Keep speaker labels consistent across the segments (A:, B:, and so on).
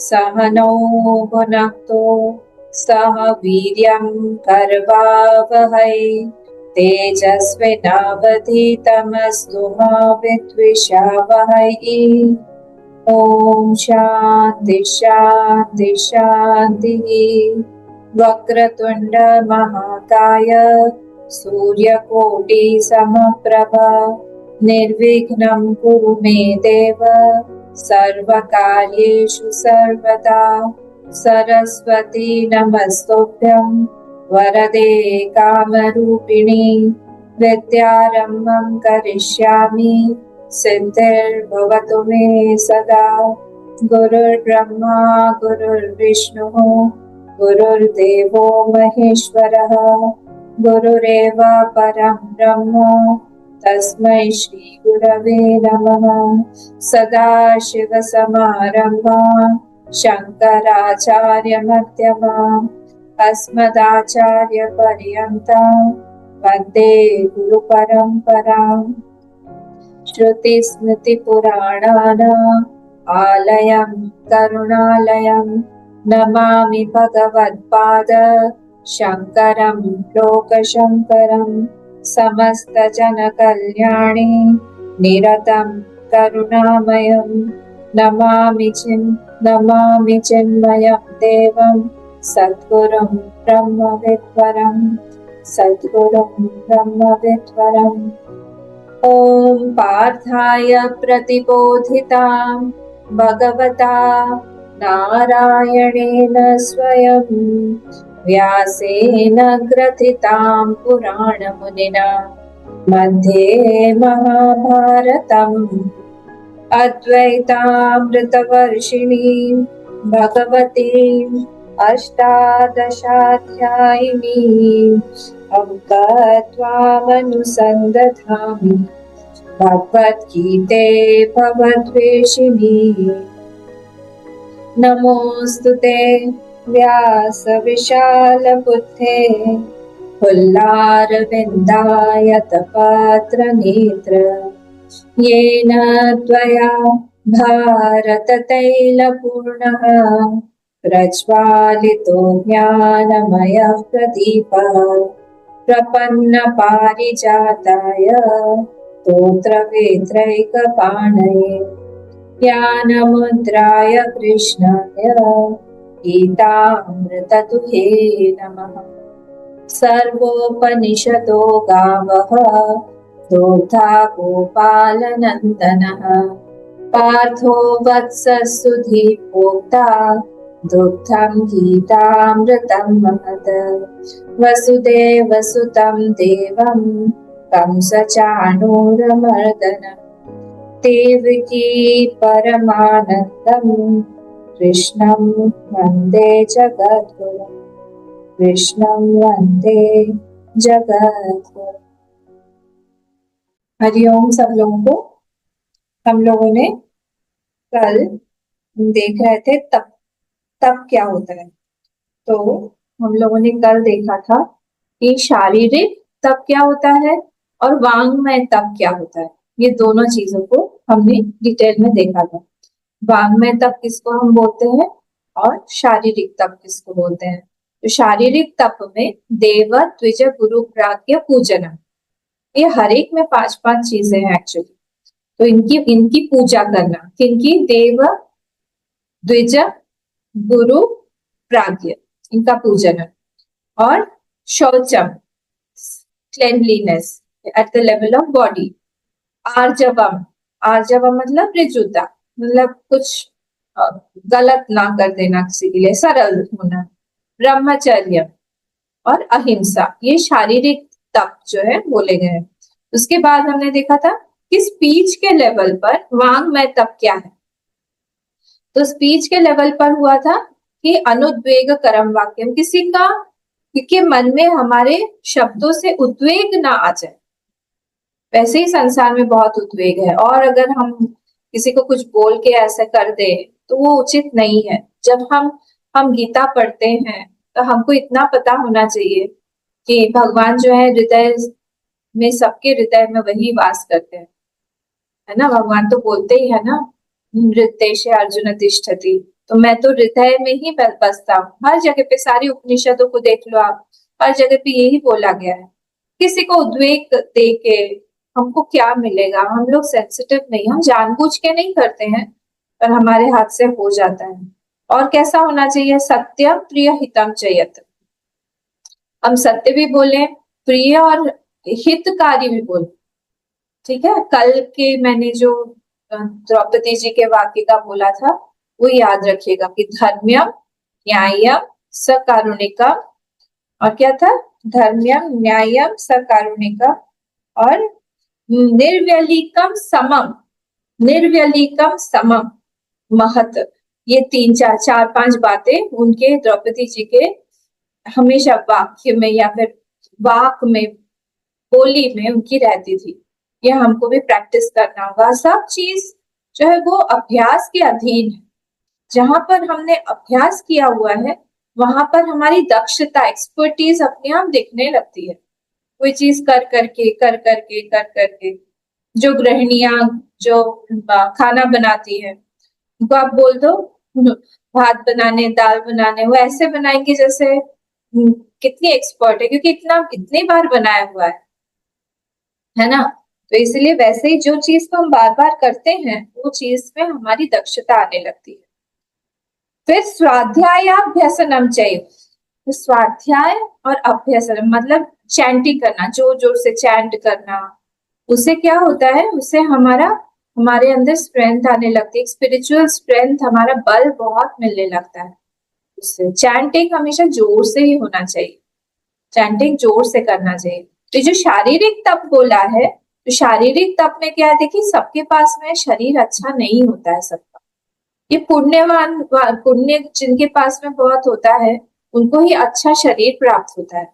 A: सहनौ भुनक्तु सह वीर्यं करवावहै तेजस्विनावधीतमस्तु मा विद्विषावहै। ॐ शान्ति शान्ति शान्तिः। वक्रतुण्ड महाकाय सूर्यकोटि समप्रभा निर्विघ्नं कुरु मे देव सर्वकार्येषु सर्वदा। सरस्वती नमस्तुभ्यं वरदे कामरूपिणी विद्यारम्भं करिष्यामि सिद्धिर्भवतु मे सदा। गुरुर्ब्रह्मा गुरुर्विष्णुः गुरुर्देवो महेश्वरः गुरुरेव परं ब्रह्म तस्मै श्री गुरवे नमः। सदाशिवसमारम्भां शङ्कराचार्यमध्यमाम् अस्मदाचार्यपर्यन्तां वन्दे गुरुपरम्पराम्। श्रुतिस्मृतिपुराणानाम् आलयं करुणालयं नमामि भगवत्पाद शङ्करं लोकशङ्करं। समस्तजनकल्याणे निरतं करुणामयं नमामि चिन्मयं देवं सद्गुरुं ब्रह्मविद्वरं ॐ पार्थाय प्रतिबोधितां भगवता नारायणेन स्वयं व्यासेन ग्रथितां पुराणमुनिना मध्ये महाभारतम् अद्वैतामृतवर्षिणीं भगवतीम् अष्टादशाध्यायिनीम् अम्ब त्वामनुसन्दधामि भगवद्गीते भवद्वेषिणी। नमोऽस्तु ते व्यासविशालबुद्धे फुल्लारविन्दायतपात्रनेत्र येन त्वया भारततैलपूर्णः प्रज्वालितो ज्ञानमयः प्रदीपः प्रपन्नपारिजाताय स्तोत्रवेत्रैकपाणये ज्ञानमुद्राय कृष्णाय गीतामृतदुहे नमः। सर्वोपनिषदो गावः दोग्धा गोपालनन्दनः पार्थो वत्सस्तुतिर्भोक्ता दुग्धं गीतामृतं महत्। वसुदेवसुतं देवं कंसचाणूरमर्दनम् देवकी परमानन्दं कृष्णं वन्दे जगद्गुरुम्। हरिओम सब लोगों को। हम लोगों ने कल देख रहे थे तप क्या होता है। तो हम लोगों ने कल देखा था कि शारीरिक तप क्या होता है और वांग्मय तप क्या होता है। ये दोनों चीजों को हमने डिटेल में देखा था। वांग्मय तप किसको हम बोलते हैं और शारीरिक तप किसको बोलते हैं। तो शारीरिक तप में देव द्विज गुरु प्राज्ञ पूजन, ये हर एक में 5-5 चीजें हैं एक्चुअली। तो इनकी पूजा करना, किनकी? देव द्विज गुरु प्राज्ञ, इनका पूजन। और शौचम, cleanliness at the level of body. आर्जवम, आर्जवम मतलब ऋजुता, मतलब कुछ गलत ना कर देना किसी के लिए, सरल होना। ब्रह्मचर्य और अहिंसा, ये शारीरिक तप जो है बोले गए हैं। उसके बाद हमने देखा था कि स्पीच के लेवल पर वांग्मय तप क्या है। तो स्पीच के लेवल पर हुआ था कि अनुद्वेग करम वाक्यम, किसी का के मन में हमारे शब्दों से उद्वेग ना आ जाए। वैसे ही संसार में बहुत उद्वेग है, और अगर हम किसी को कुछ बोल के ऐसा कर दे तो वो उचित नहीं है। जब हम गीता पढ़ते हैं तो हमको इतना पता होना चाहिए कि भगवान जो है हृदय में, सबके हृदय में वही वास करते हैं, है ना। भगवान तो बोलते ही है ना, नृत्येशे अर्जुन तिष्ठति, तो मैं तो हृदय में ही बसता हूँ। हर जगह पे सारी उपनिषदों को देख लो आप, हर जगह पे यही बोला गया है। किसी को उद्वेग दे के हमको क्या मिलेगा? हम लोग सेंसिटिव नहीं, हम जानबूझ के नहीं करते हैं, पर हमारे हाथ से हो जाता है। और कैसा होना चाहिए? सत्यम प्रिय हितम चयत। हम सत्य भी बोले, प्रिय और हितकारी भी बोले। ठीक है, कल के मैंने जो द्रौपदी जी के वाक्य का बोला था वो याद रखिएगा कि धर्म्यम न्याय्यम सकारुणिकम, और क्या था? धर्म्यम न्याय्यम सकारुणिकम और निर्व्यलीकम समम, निर्व्यलीकम समम महत। ये तीन चार चार पांच बातें उनके द्रौपदी जी के हमेशा वाक्य में या फिर वाक में, बोली में उनकी रहती थी। ये हमको भी प्रैक्टिस करना होगा। सब चीज जो है वो अभ्यास के अधीन है। जहां पर हमने अभ्यास किया हुआ है वहां पर हमारी दक्षता, एक्सपर्टीज अपने आप दिखने लगती है। कोई चीज कर करके जो गृहिणियां जो खाना बनाती है उनको आप बोल दो भात बनाने, दाल बनाने, वो ऐसे बनाएंगे जैसे कितनी एक्सपर्ट है, क्योंकि इतनी बार बनाया हुआ है ना। तो इसलिए वैसे ही जो चीज को हम बार बार करते हैं वो चीज में हमारी दक्षता आने लगती है। फिर स्वाध्यायाभ्यसनम चाहिए। तो स्वाध्याय और अभ्यसन मतलब चैंटिंग करना, जोर जोर से चैंट करना। उससे क्या होता है? उससे हमारे अंदर स्ट्रेंथ आने लगती है, स्पिरिचुअल स्ट्रेंथ, हमारा बल बहुत मिलने लगता है उससे। चैंटिंग हमेशा जोर से ही होना चाहिए, चैंटिंग जोर से करना चाहिए। तो जो शारीरिक तप बोला है, तो शारीरिक तप में क्या है? देखिए, सबके पास में शरीर अच्छा नहीं होता है सबका। ये पुण्य जिनके पास में बहुत होता है उनको ही अच्छा शरीर प्राप्त होता है।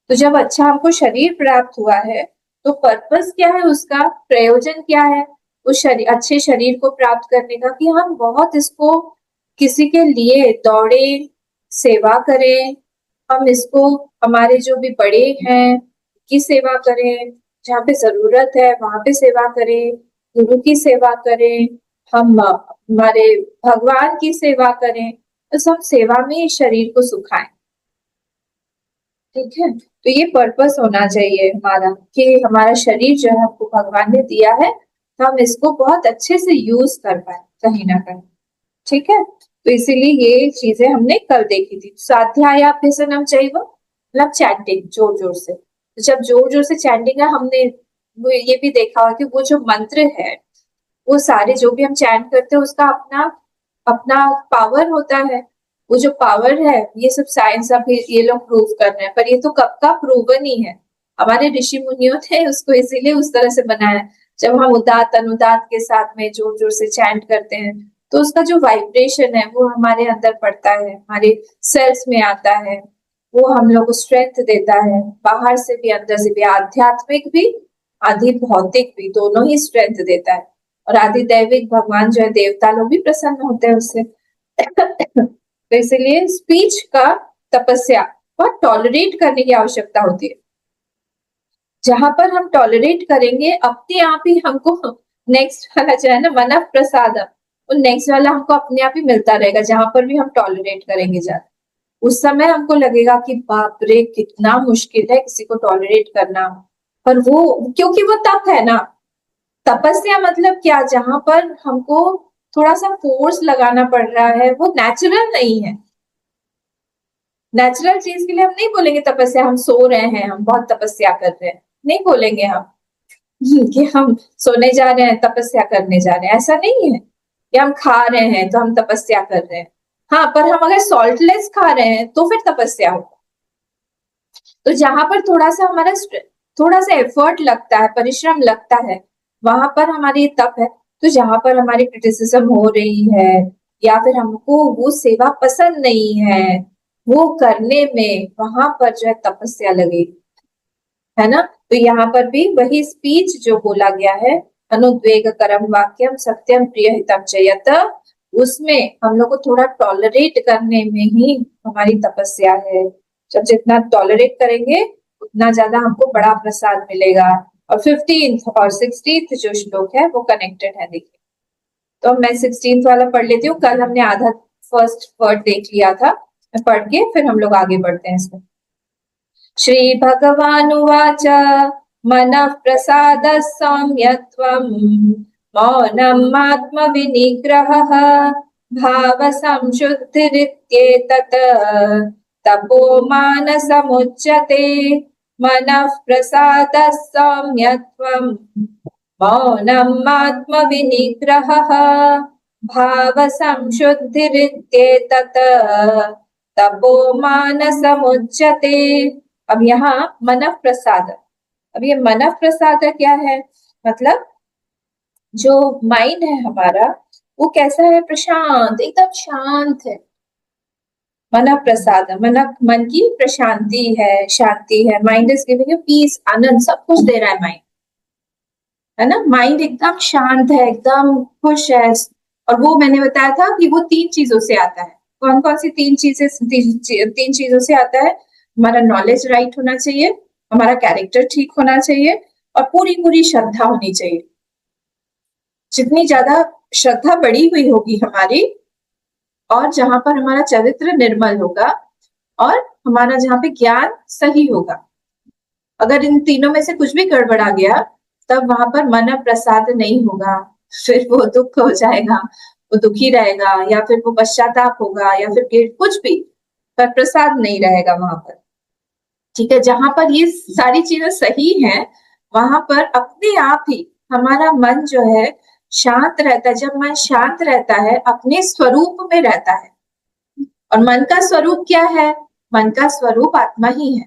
A: तो जब अच्छा हमको शरीर प्राप्त हुआ है तो पर्पस क्या है उसका? प्रयोजन क्या है उस अच्छे शरीर को प्राप्त करने का? कि हम बहुत इसको किसी के लिए दौड़े, सेवा करें, हम इसको हमारे जो भी बड़े हैं की सेवा करें, जहाँ पे जरूरत है वहां पे सेवा करें, गुरु की सेवा करें, हम हमारे भगवान की सेवा करें, तो सब सेवा में इस शरीर को सुखाएं। ठीक है, तो ये पर्पस होना चाहिए हमारा कि हमारा शरीर जो है हमको भगवान ने दिया है, तो हम इसको बहुत अच्छे से यूज कर पाए कहीं ना कहीं। ठीक है, तो इसीलिए ये चीजें हमने कल देखी थी। स्वाध्यायाभ्यसनम चाहिए मतलब चैंटिंग जोर जोर से। तो जब जोर जोर से चैंटिंग है, हमने वो ये भी देखा कि वो जो मंत्र है वो सारे जो भी हम चैंट करते हैं उसका अपना अपना पावर होता है। वो जो पावर है ये सब साइंस अभी ये लोग प्रूव कर रहे हैं, पर ये तो कब का प्रूवन ही है। हमारे ऋषि मुनियों ने उसको इसीलिए उस तरह से बनाया। जब हम उदात अनुदात के साथ में जोर जोर से चैंट करते हैं तो उसका जो वाइब्रेशन है वो हमारे अंदर पड़ता है, हमारे सेल्स में आता है, वो हम लोग को स्ट्रेंथ देता है, बाहर से भी अंदर से भी, आध्यात्मिक भी आदि भौतिक भी, दोनों ही स्ट्रेंथ देता है। और आदि दैविक भगवान जो है, देवता लोग भी प्रसन्न होते हैं उससे। तो इसलिए स्पीच का तपस्या और टॉलरेट करने की आवश्यकता होती है। जहां पर हम टॉलरेट करेंगे अपने आप ही हमको नेक्स्ट वाला जो है ना, मन प्रसादम, वो नेक्स्ट वाला हमको अपने आप ही मिलता रहेगा। जहां पर भी हम टॉलरेट करेंगे ज्यादा, उस समय हमको लगेगा कि बाप रे कितना मुश्किल है किसी को टॉलरेट करना। पर वो क्योंकि वो तप है ना, तपस्या मतलब क्या? जहां पर हमको थोड़ा सा फोर्स लगाना पड़ रहा है, वो नेचुरल नहीं है। नेचुरल चीज के लिए हम नहीं बोलेंगे तपस्या, हम सो रहे हैं हम बहुत तपस्या कर रहे हैं, नहीं बोलेंगे हम कि हम सोने जा रहे हैं तपस्या करने जा रहे हैं, ऐसा नहीं है। या हम खा रहे हैं तो हम तपस्या कर रहे हैं। हाँ, पर हम अगर सॉल्टलेस खा रहे हैं तो फिर तपस्या होगा। तो जहां पर थोड़ा सा एफर्ट लगता है, परिश्रम लगता है, वहां पर हमारी तप है। तो जहां पर हमारी क्रिटिसिज्म हो रही है या फिर हमको वो सेवा पसंद नहीं है वो करने में, वहां पर जो है तपस्या लगेगी, है ना। तो यहाँ पर भी वही स्पीच जो बोला गया है, अनुद्वेग करम वाक्यम सत्यम प्रिय हितम चयत, उसमें हम लोग को थोड़ा टॉलरेट करने में ही हमारी तपस्या है। जब जितना टॉलरेट करेंगे उतना ज्यादा हमको बड़ा प्रसाद मिलेगा। और 15th और 16th जो श्लोक है वो कनेक्टेड है, देखिए। तो मैं 16th वाला पढ़ लेती हूँ। कल हमने आधा फर्स्ट वर्ड देख लिया था, मैं पढ़ के फिर हम लोग आगे बढ़ते हैं इसमें। श्री भगवानुवाच मनः प्रसादः सौम्यत्वम् मौनम् आत्मविनिग्रहः भावसंशुद्धिरित्येतत् तपो मानसमुच्यते। मनः प्रसादः सौम्यत्वम् मौनम् आत्मविनिग्रहः भावसंशुद्धिरित्येतत् तपो मानसमुच्यते। अब यहाँ मनः प्रसाद, अब ये मनः प्रसाद क्या है, मतलब जो माइंड है हमारा वो कैसा है, प्रशांत, एकदम शांत है। मनः प्रसाद, मन की प्रशांति है, शांति है। Mind is giving you peace, आनंद, सब कुछ दे रहा है माइंड, है ना। माइंड एकदम शांत है, एकदम खुश है। और वो मैंने बताया था कि वो 3 चीजों से आता है। कौन कौन सी 3 चीजें? 3 चीजों से आता है। हमारा नॉलेज राइट होना चाहिए, हमारा कैरेक्टर ठीक होना चाहिए, और पूरी पूरी श्रद्धा होनी चाहिए। जितनी ज्यादा श्रद्धा बढ़ी हुई होगी हमारी, और जहां पर हमारा चरित्र निर्मल होगा, और हमारा जहाँ पे ज्ञान सही होगा, अगर इन तीनों में से कुछ भी गड़बड़ा गया तब वहां पर मन प्रसाद नहीं होगा। फिर वो दुख हो जाएगा, वो दुखी रहेगा, या फिर वो पश्चाताप होगा, या फिर कुछ भी, पर प्रसाद नहीं रहेगा वहां पर। ठीक है, जहां पर ये सारी चीजें सही हैं, वहां पर अपने आप ही हमारा मन जो है शांत रहता है। जब मन शांत रहता है, अपने स्वरूप में रहता है। और मन का स्वरूप क्या है? मन का स्वरूप आत्मा ही है,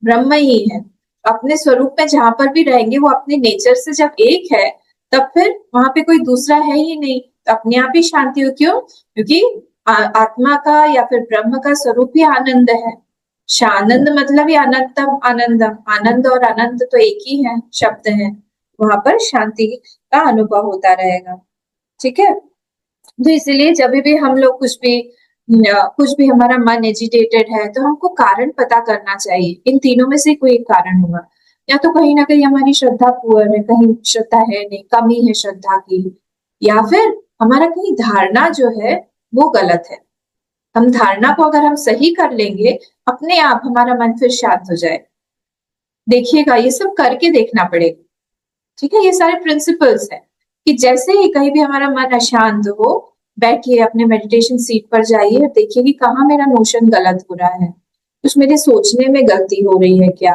A: ब्रह्म ही है। अपने स्वरूप में जहां पर भी रहेंगे, वो अपने नेचर से जब एक है, तब फिर वहां पे कोई दूसरा है ही नहीं, तो अपने आप ही शांति हो। क्यों? क्योंकि आत्मा का या फिर ब्रह्म का स्वरूप ही आनंद है। शानंद मतलब ही अनंतम आनंदम, आनंद और अनंत तो एक ही है, शब्द है। वहां पर शांति का अनुभव होता रहेगा। ठीक है, तो इसलिए जब भी हम लोग कुछ भी हमारा मन एजिटेटेड है, तो हमको कारण पता करना चाहिए। इन तीनों में से कोई एक कारण होगा, या तो कहीं ना कहीं हमारी श्रद्धा पुअर है, कहीं श्रद्धा है नहीं, कमी है श्रद्धा की, या फिर हमारा कहीं धारणा जो है वो गलत है। हम धारणा को अगर हम सही कर लेंगे, अपने आप हमारा मन फिर शांत हो जाए। देखिएगा, ये सब करके देखना पड़ेगा। ठीक है, ये सारे प्रिंसिपल्स हैं कि जैसे ही कहीं भी हमारा मन अशांत हो, बैठिए अपने मेडिटेशन सीट पर जाइए, देखिए कि कहाँ मेरा नोशन गलत हो रहा है, कुछ मेरे सोचने में गलती हो रही है क्या,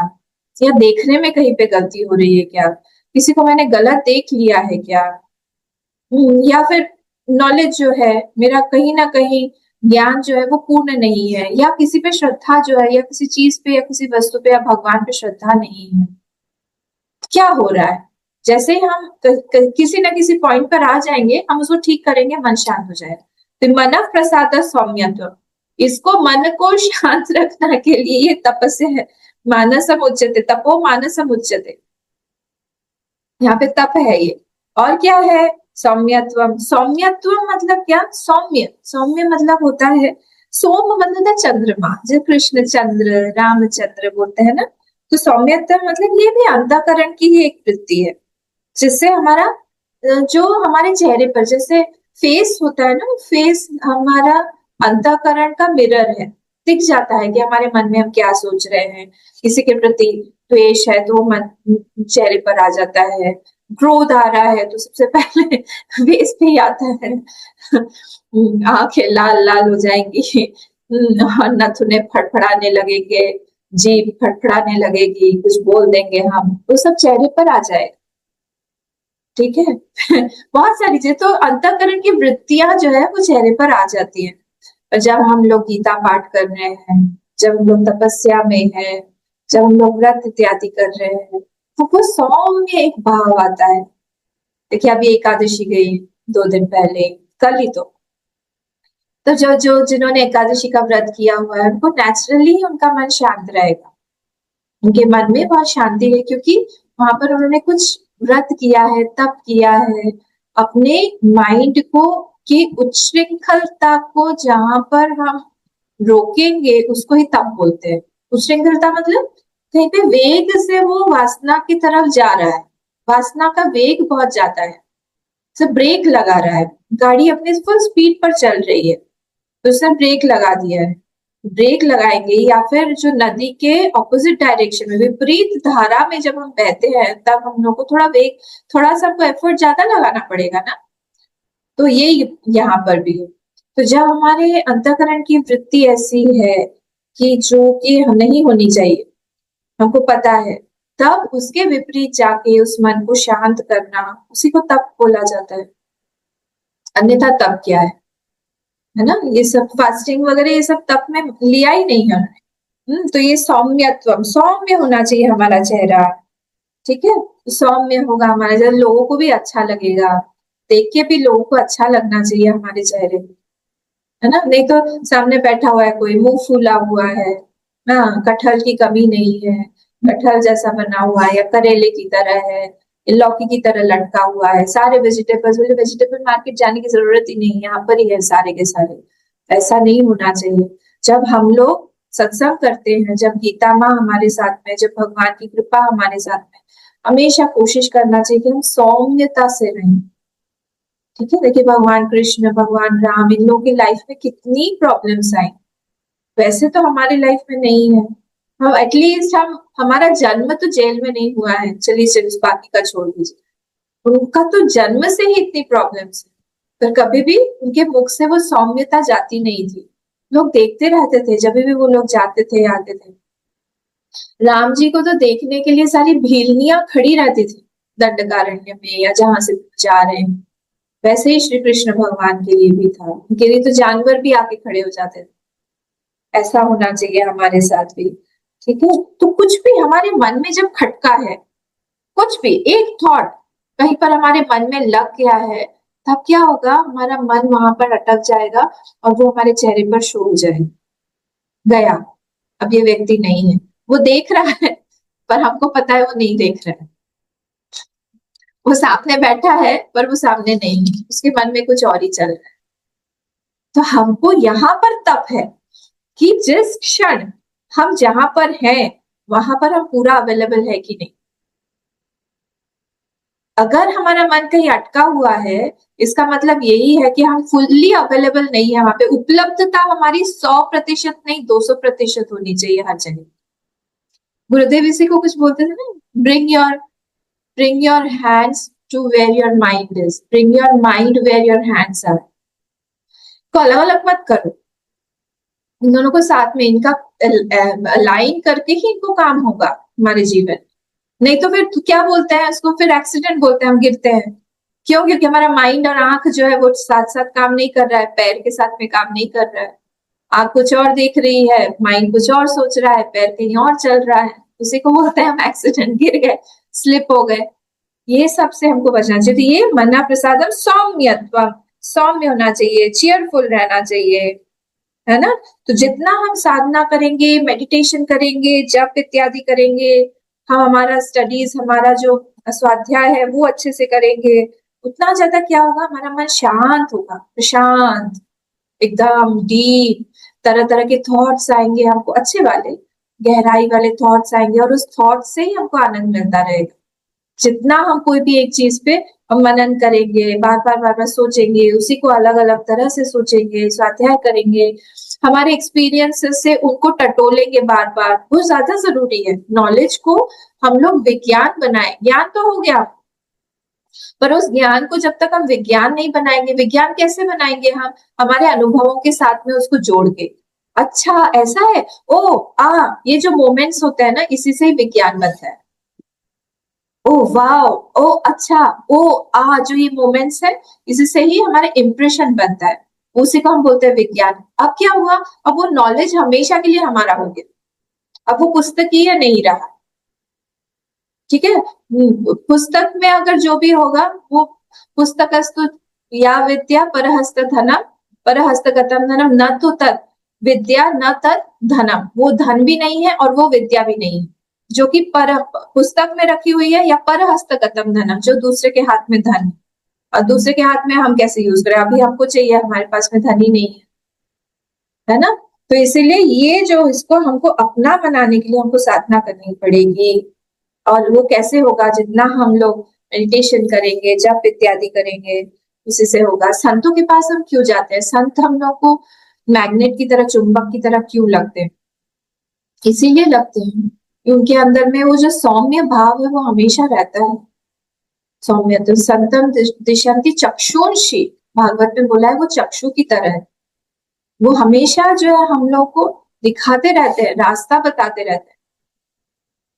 A: या देखने में कहीं पे गलती हो रही है क्या, किसी को मैंने गलत देख लिया है क्या, या फिर नॉलेज जो है मेरा कहीं ना कहीं, ज्ञान जो है वो पूर्ण नहीं है, या किसी पे श्रद्धा जो है, या किसी चीज पे या किसी वस्तु पे या भगवान पे श्रद्धा नहीं है। क्या हो रहा है? जैसे ही हम किसी ना किसी पॉइंट पर आ जाएंगे, हम उसको ठीक करेंगे, मन शांत हो जाएगा। तो मन प्रसाद सौम्यत्व, इसको मन को शांत रखने के लिए ये तपस्या है। मानसम उच्यते, तपो मानसम उच्यते, यहाँ पे तप है ये। और क्या है? सौम्यत्वम। सौम्यत्वम मतलब क्या? सौम्य, सौम्य मतलब होता है, सोम मतलब है चंद्रमा, जो कृष्ण चंद्र, रामचंद्र बोलते हैं ना। तो सौम्यत्व मतलब ये भी अंतःकरण की ही एक वृत्ति है, जिससे हमारा जो हमारे चेहरे पर जैसे फेस होता है ना, फेस हमारा अंतःकरण का मिरर है। दिख जाता है कि हमारे मन में हम क्या सोच रहे हैं। किसी के प्रति द्वेष है तो मन चेहरे पर आ जाता है, क्रोध आ रहा है तो सबसे पहले फेस पे ही आता है। आंखें लाल लाल हो जाएंगी, और नथुने फड़फड़ाने लगेंगे, जीभ फड़फड़ाने लगेगी, कुछ बोल देंगे हम, तो सब चेहरे पर आ जाएगा। ठीक है। बहुत सारी चीजें, तो अंतःकरण की वृत्तियां जो है वो चेहरे पर आ जाती है। और जब हम लोग गीता पाठ कर रहे हैं, जब हम लोग तपस्या में है, जब हम लोग व्रत इत्यादि कर रहे हैं, तो वो सौम्य एक भाव आता है। देखिए अभी एकादशी गई 2 दिन पहले, कल ही तो जो जो जिन्होंने एकादशी का व्रत किया हुआ है, उनको नेचुरली उनका मन शांत रहेगा, उनके मन में बहुत शांति है, क्योंकि वहां पर उन्होंने कुछ व्रत किया है, तप किया है, अपने माइंड को की उच्छृंखलता को जहां पर हम रोकेंगे, उसको ही तप बोलते हैं। उच्छृंखलता मतलब कहीं पे वेग से वो वासना की तरफ जा रहा है, वासना का वेग बहुत ज्यादा है, सब ब्रेक लगा रहा है, गाड़ी अपने फुल स्पीड पर चल रही है, तो उसने ब्रेक लगा दिया है, ब्रेक लगाएंगे या फिर जो नदी के ऑपोजिट डायरेक्शन में विपरीत धारा में जब हम बहते हैं तब हम लोग को थोड़ा वेग, थोड़ा सा हमको एफर्ट ज्यादा लगाना पड़ेगा ना। तो ये यहाँ पर भी है। तो जब हमारे अंतःकरण की वृत्ति ऐसी है कि जो कि नहीं होनी चाहिए, हमको पता है, तब उसके विपरीत जाके उस मन को शांत करना, उसी को तप बोला जाता है। अन्यथा तप क्या है ना, ये सब फास्टिंग वगैरह ये सब तप में लिया ही नहीं है। तो ये सौम्यत्व, सौम्य होना चाहिए हमारा चेहरा, ठीक है, सौम्य होगा हमारा चेहरा, लोगों को भी अच्छा लगेगा, देख के भी लोगों को अच्छा लगना चाहिए हमारे चेहरे, है ना। नहीं तो सामने बैठा हुआ है कोई, मुंह फूला हुआ है ना, कटहल की कमी नहीं है, कटहल जैसा बना हुआ है या करेले की तरह है, लौकी की तरह लटका हुआ है, सारे वेजिटेबल्स, बोले वेजिटेबल मार्केट जाने की जरूरत ही नहीं है, यहाँ पर ही है सारे के सारे। ऐसा नहीं होना चाहिए। जब हम लोग सत्संग करते हैं, जब गीता माँ हमारे साथ में, जब भगवान की कृपा हमारे साथ में, हमेशा कोशिश करना चाहिए कि हम सौम्यता से रहें, ठीक है। देखिए भगवान कृष्ण, भगवान राम, इन लोगों की लाइफ में कितनी प्रॉब्लम्स आई, वैसे तो हमारी लाइफ में नहीं है। हम एटलीस्ट हमारा जन्म तो जेल में नहीं हुआ है, चलिए चलिए बाकी का छोड़ दीजिए, उनका तो जन्म से ही इतनी प्रॉब्लम्स है, पर कभी भी उनके मुख से वो सौम्यता जाती नहीं थी। लोग देखते रहते थे, जब भी वो लोग जाते थे आते थे। राम जी को तो देखने के लिए सारी भीलनियां खड़ी रहती थी दंडकारण्य में या जहां से जा रहे हैं। वैसे ही श्री कृष्ण भगवान के लिए भी था, उनके लिए तो जानवर भी आके खड़े हो जाते थे। ऐसा होना चाहिए हमारे साथ भी, ठीक है। तो कुछ भी हमारे मन में जब खटका है, कुछ भी एक थॉट कहीं पर हमारे मन में लग गया है, तब क्या होगा, हमारा मन वहां पर अटक जाएगा और वो हमारे चेहरे पर शो हो जाएगा, गया, अब ये व्यक्ति नहीं है। वो देख रहा है पर हमको पता है वो नहीं देख रहा है, वो सामने बैठा है पर वो सामने नहीं है, उसके मन में कुछ और ही चल रहा है। तो हमको यहाँ पर तप है कि जिस क्षण हम जहां पर हैं वहां पर हम पूरा अवेलेबल है कि नहीं। अगर हमारा मन कहीं अटका हुआ है, इसका मतलब यही है कि हम फुल्ली अवेलेबल नहीं है वहां पे, उपलब्धता हमारी 100% नहीं 200% होनी चाहिए हर जगह। गुरुदेव इसी को कुछ बोलते थे ना, bring your hands to where your mind is, bring your mind where your hands are. तो अलग अलग मत करो, इन दोनों को साथ में, इनका अलाइन करके ही इनको काम होगा हमारे जीवन। नहीं तो फिर क्या बोलते हैं उसको, फिर एक्सीडेंट बोलते हैं, हम गिरते हैं। क्यों? क्योंकि हमारा माइंड और आंख जो है वो साथ साथ काम नहीं कर रहा है, पैर के साथ में काम नहीं कर रहा है। आंख कुछ और देख रही है, माइंड कुछ और सोच रहा है, पैर कहीं और चल रहा है, उसी को बोलते हैं हम एक्सीडेंट, गिर गए, स्लिप हो गए। ये सब से हमको बचना चाहिए। तो ये मना प्रसादम सौम्यत्व, सौम्य होना चाहिए, चीयरफुल रहना चाहिए, है ना। तो जितना हम साधना करेंगे, मेडिटेशन करेंगे, जप इत्यादि करेंगे, हम हमारा स्टडीज, हमारा जो स्वाध्याय है वो अच्छे से करेंगे, उतना ज्यादा क्या होगा, हमारा मन शांत होगा, प्रशांत, एकदम डीप, तरह तरह के थॉट्स आएंगे हमको, अच्छे वाले गहराई वाले थॉट्स आएंगे, और उस थॉट से ही हमको आनंद मिलता रहेगा। जितना हम कोई भी एक चीज पे हम मनन करेंगे, बार बार सोचेंगे, उसी को अलग अलग तरह से सोचेंगे, स्वाध्याय करेंगे, हमारे एक्सपीरियंसेस से उनको टटोलेंगे बार बार, वो ज्यादा जरूरी है। नॉलेज को हम लोग विज्ञान बनाए, ज्ञान तो हो गया, पर उस ज्ञान को जब तक हम विज्ञान नहीं बनाएंगे, विज्ञान कैसे बनाएंगे हम, हमारे अनुभवों के साथ में उसको जोड़ के। अच्छा ऐसा है, ओ ये जो मोमेंट्स होते हैं ना, इसी से ही विज्ञान बनता है। ओ वाओ, ओ अच्छा, ओ जो ये मोमेंट्स है, इसी से ही हमारा इंप्रेशन बनता है, उसी को हम बोलते हैं विज्ञान। अब क्या हुआ, अब वो नॉलेज हमेशा के लिए हमारा हो गया, अब वो पुस्तकीय नहीं रहा, ठीक है। पुस्तक में अगर जो भी होगा वो पुस्तकस्तु या विद्या परहस्त धनम, परहस्तगतम धनम न तो तत् विद्या न तत् धनम, वो धन भी नहीं है और वो विद्या भी नहीं है, जो कि पर पुस्तक में रखी हुई है, या परहस्तगतम धनम, जो दूसरे के हाथ में धन है। और दूसरे के हाथ में हम कैसे यूज करें, अभी हमको चाहिए, हमारे पास में धन ही नहीं है ना। तो इसीलिए ये जो, इसको हमको अपना बनाने के लिए हमको साधना करनी पड़ेगी। और वो कैसे होगा, जितना हम लोग मेडिटेशन करेंगे, जप इत्यादि करेंगे, उसी से होगा। संतों के पास हम क्यों जाते हैं, संत हम लोग को मैग्नेट की तरह, चुंबक की तरह क्यों लगते हैं? इसीलिए लगते हैं कि उनके अंदर में वो जो सौम्य भाव है वो हमेशा रहता है। सौम्य तो संतम दिशंति चक्षुषी, भागवत में बोला है वो चक्षु की तरह है। वो हमेशा जो है हम लोग को दिखाते रहते हैं, रास्ता बताते रहते हैं।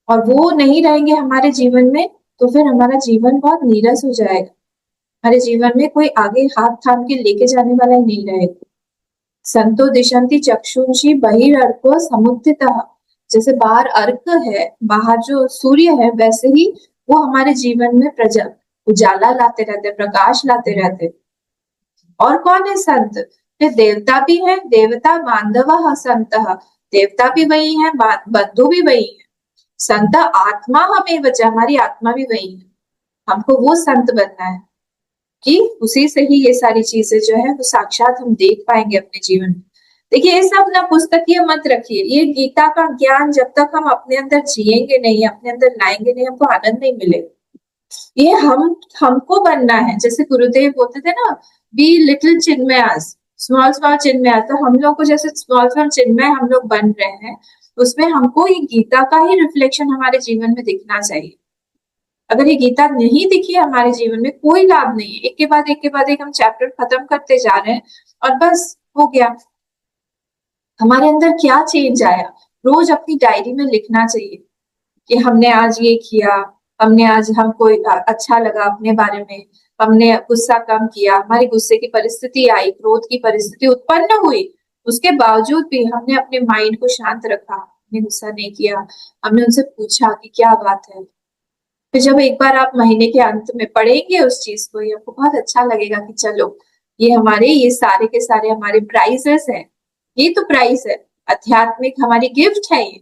A: और वो नहीं रहेंगे हमारे जीवन में तो फिर हमारा जीवन बहुत नीरस हो जाएगा। हमारे जीवन में कोई आगे हाथ थाम के लेके जाने वाला ही नहीं रहेगा। संतो दिशंति चक्षुषी बहिर्अर्को समुत्थितः, जैसे बाहर अर्क है, बाहर जो सूर्य है, वैसे ही वो हमारे जीवन में उजाला लाते रहते, प्रकाश लाते रहते। और कौन है संत? ये देवता भी है, देवता बांधव संत, देवता भी वही है, बंधु भी वही है। संत आत्मा हमें बचा, हमारी आत्मा भी वही है। हमको वो संत बनना है कि उसी से ही ये सारी चीजें जो है वो साक्षात हम देख पाएंगे अपने जीवन में। देखिए ये सब ना पुस्तकीय मत रखिए, ये गीता का ज्ञान जब तक हम अपने अंदर जिएंगे नहीं, अपने अंदर लाएंगे नहीं, हमको आनंद नहीं मिलेगा। ये हमको बनना है। जैसे गुरुदेव बोलते थे ना, बी लिटिल चिन्मयास, स्मॉल स्मॉल चिन्मय, तो हम लोग को जैसे स्मॉल स्मॉल चिन्मय हम लोग बन रहे हैं, उसमें हमको ये गीता का ही रिफ्लेक्शन हमारे जीवन में दिखना चाहिए। अगर ये गीता नहीं दिखी हमारे जीवन में, कोई लाभ नहीं है। एक के बाद एक के बाद एक हम चैप्टर खत्म करते जा रहे हैं और बस हो गया। हमारे अंदर क्या चेंज आया, रोज अपनी डायरी में लिखना चाहिए कि हमने आज ये किया, हमने आज हमको अच्छा लगा अपने बारे में, हमने गुस्सा कम किया, हमारी गुस्से की परिस्थिति आई, क्रोध की परिस्थिति उत्पन्न हुई, उसके बावजूद भी हमने अपने माइंड को शांत रखा, हमने गुस्सा नहीं किया, हमने उनसे पूछा कि क्या बात है। फिर जब एक बार आप महीने के अंत में पढ़ेंगे उस चीज को, ये आपको बहुत अच्छा लगेगा कि चलो ये सारे के सारे हमारे प्राइजेस हैं, ये तो प्राइस है, आध्यात्मिक हमारी गिफ्ट है ये,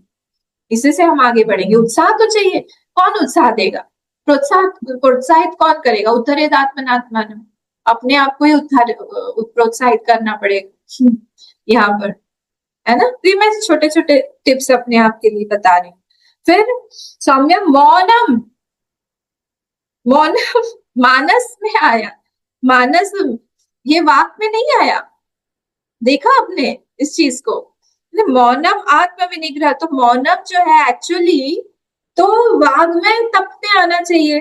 A: इसी से हम आगे बढ़ेंगे। उत्साह तो चाहिए, कौन उत्साह देगा? प्रोत्साहित कौन करेगा? उत्तरेद आत्मनात्मन, अपने आप को ही प्रोत्साहित करना पड़ेगा यहाँ पर, है ना? तो मैं छोटे छोटे टिप्स अपने आप के लिए बता रही हूँ। फिर सौम्य मौनम, मौनम मानस में आया, मानस ये वाक में नहीं आया। देखा आपने इस चीज को? मौनम आत्म विनिग्रह, तो मौनम जो है एक्चुअली तो वाग में तप में आना चाहिए।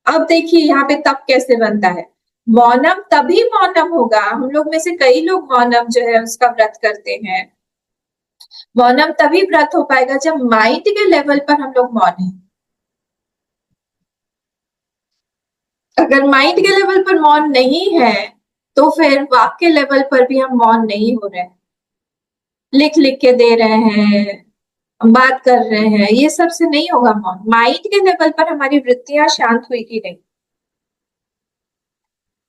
A: अब देखिए यहाँ पे तप कैसे बनता है। मौनम तभी मौनम होगा, हम लोग में से कई लोग मौनम जो है उसका व्रत करते हैं। मौनम तभी व्रत हो पाएगा जब माइंड के लेवल पर हम लोग मौन हैं। अगर माइंड के लेवल पर मौन नहीं है तो फिर वाक के लेवल पर भी हम मौन नहीं हो रहे हैं, लिख लिख के दे रहे हैं, बात कर रहे हैं, ये सब से नहीं होगा मौन। माइंड के लेवल पर हमारी वृत्तियां शांत हुई कि नहीं,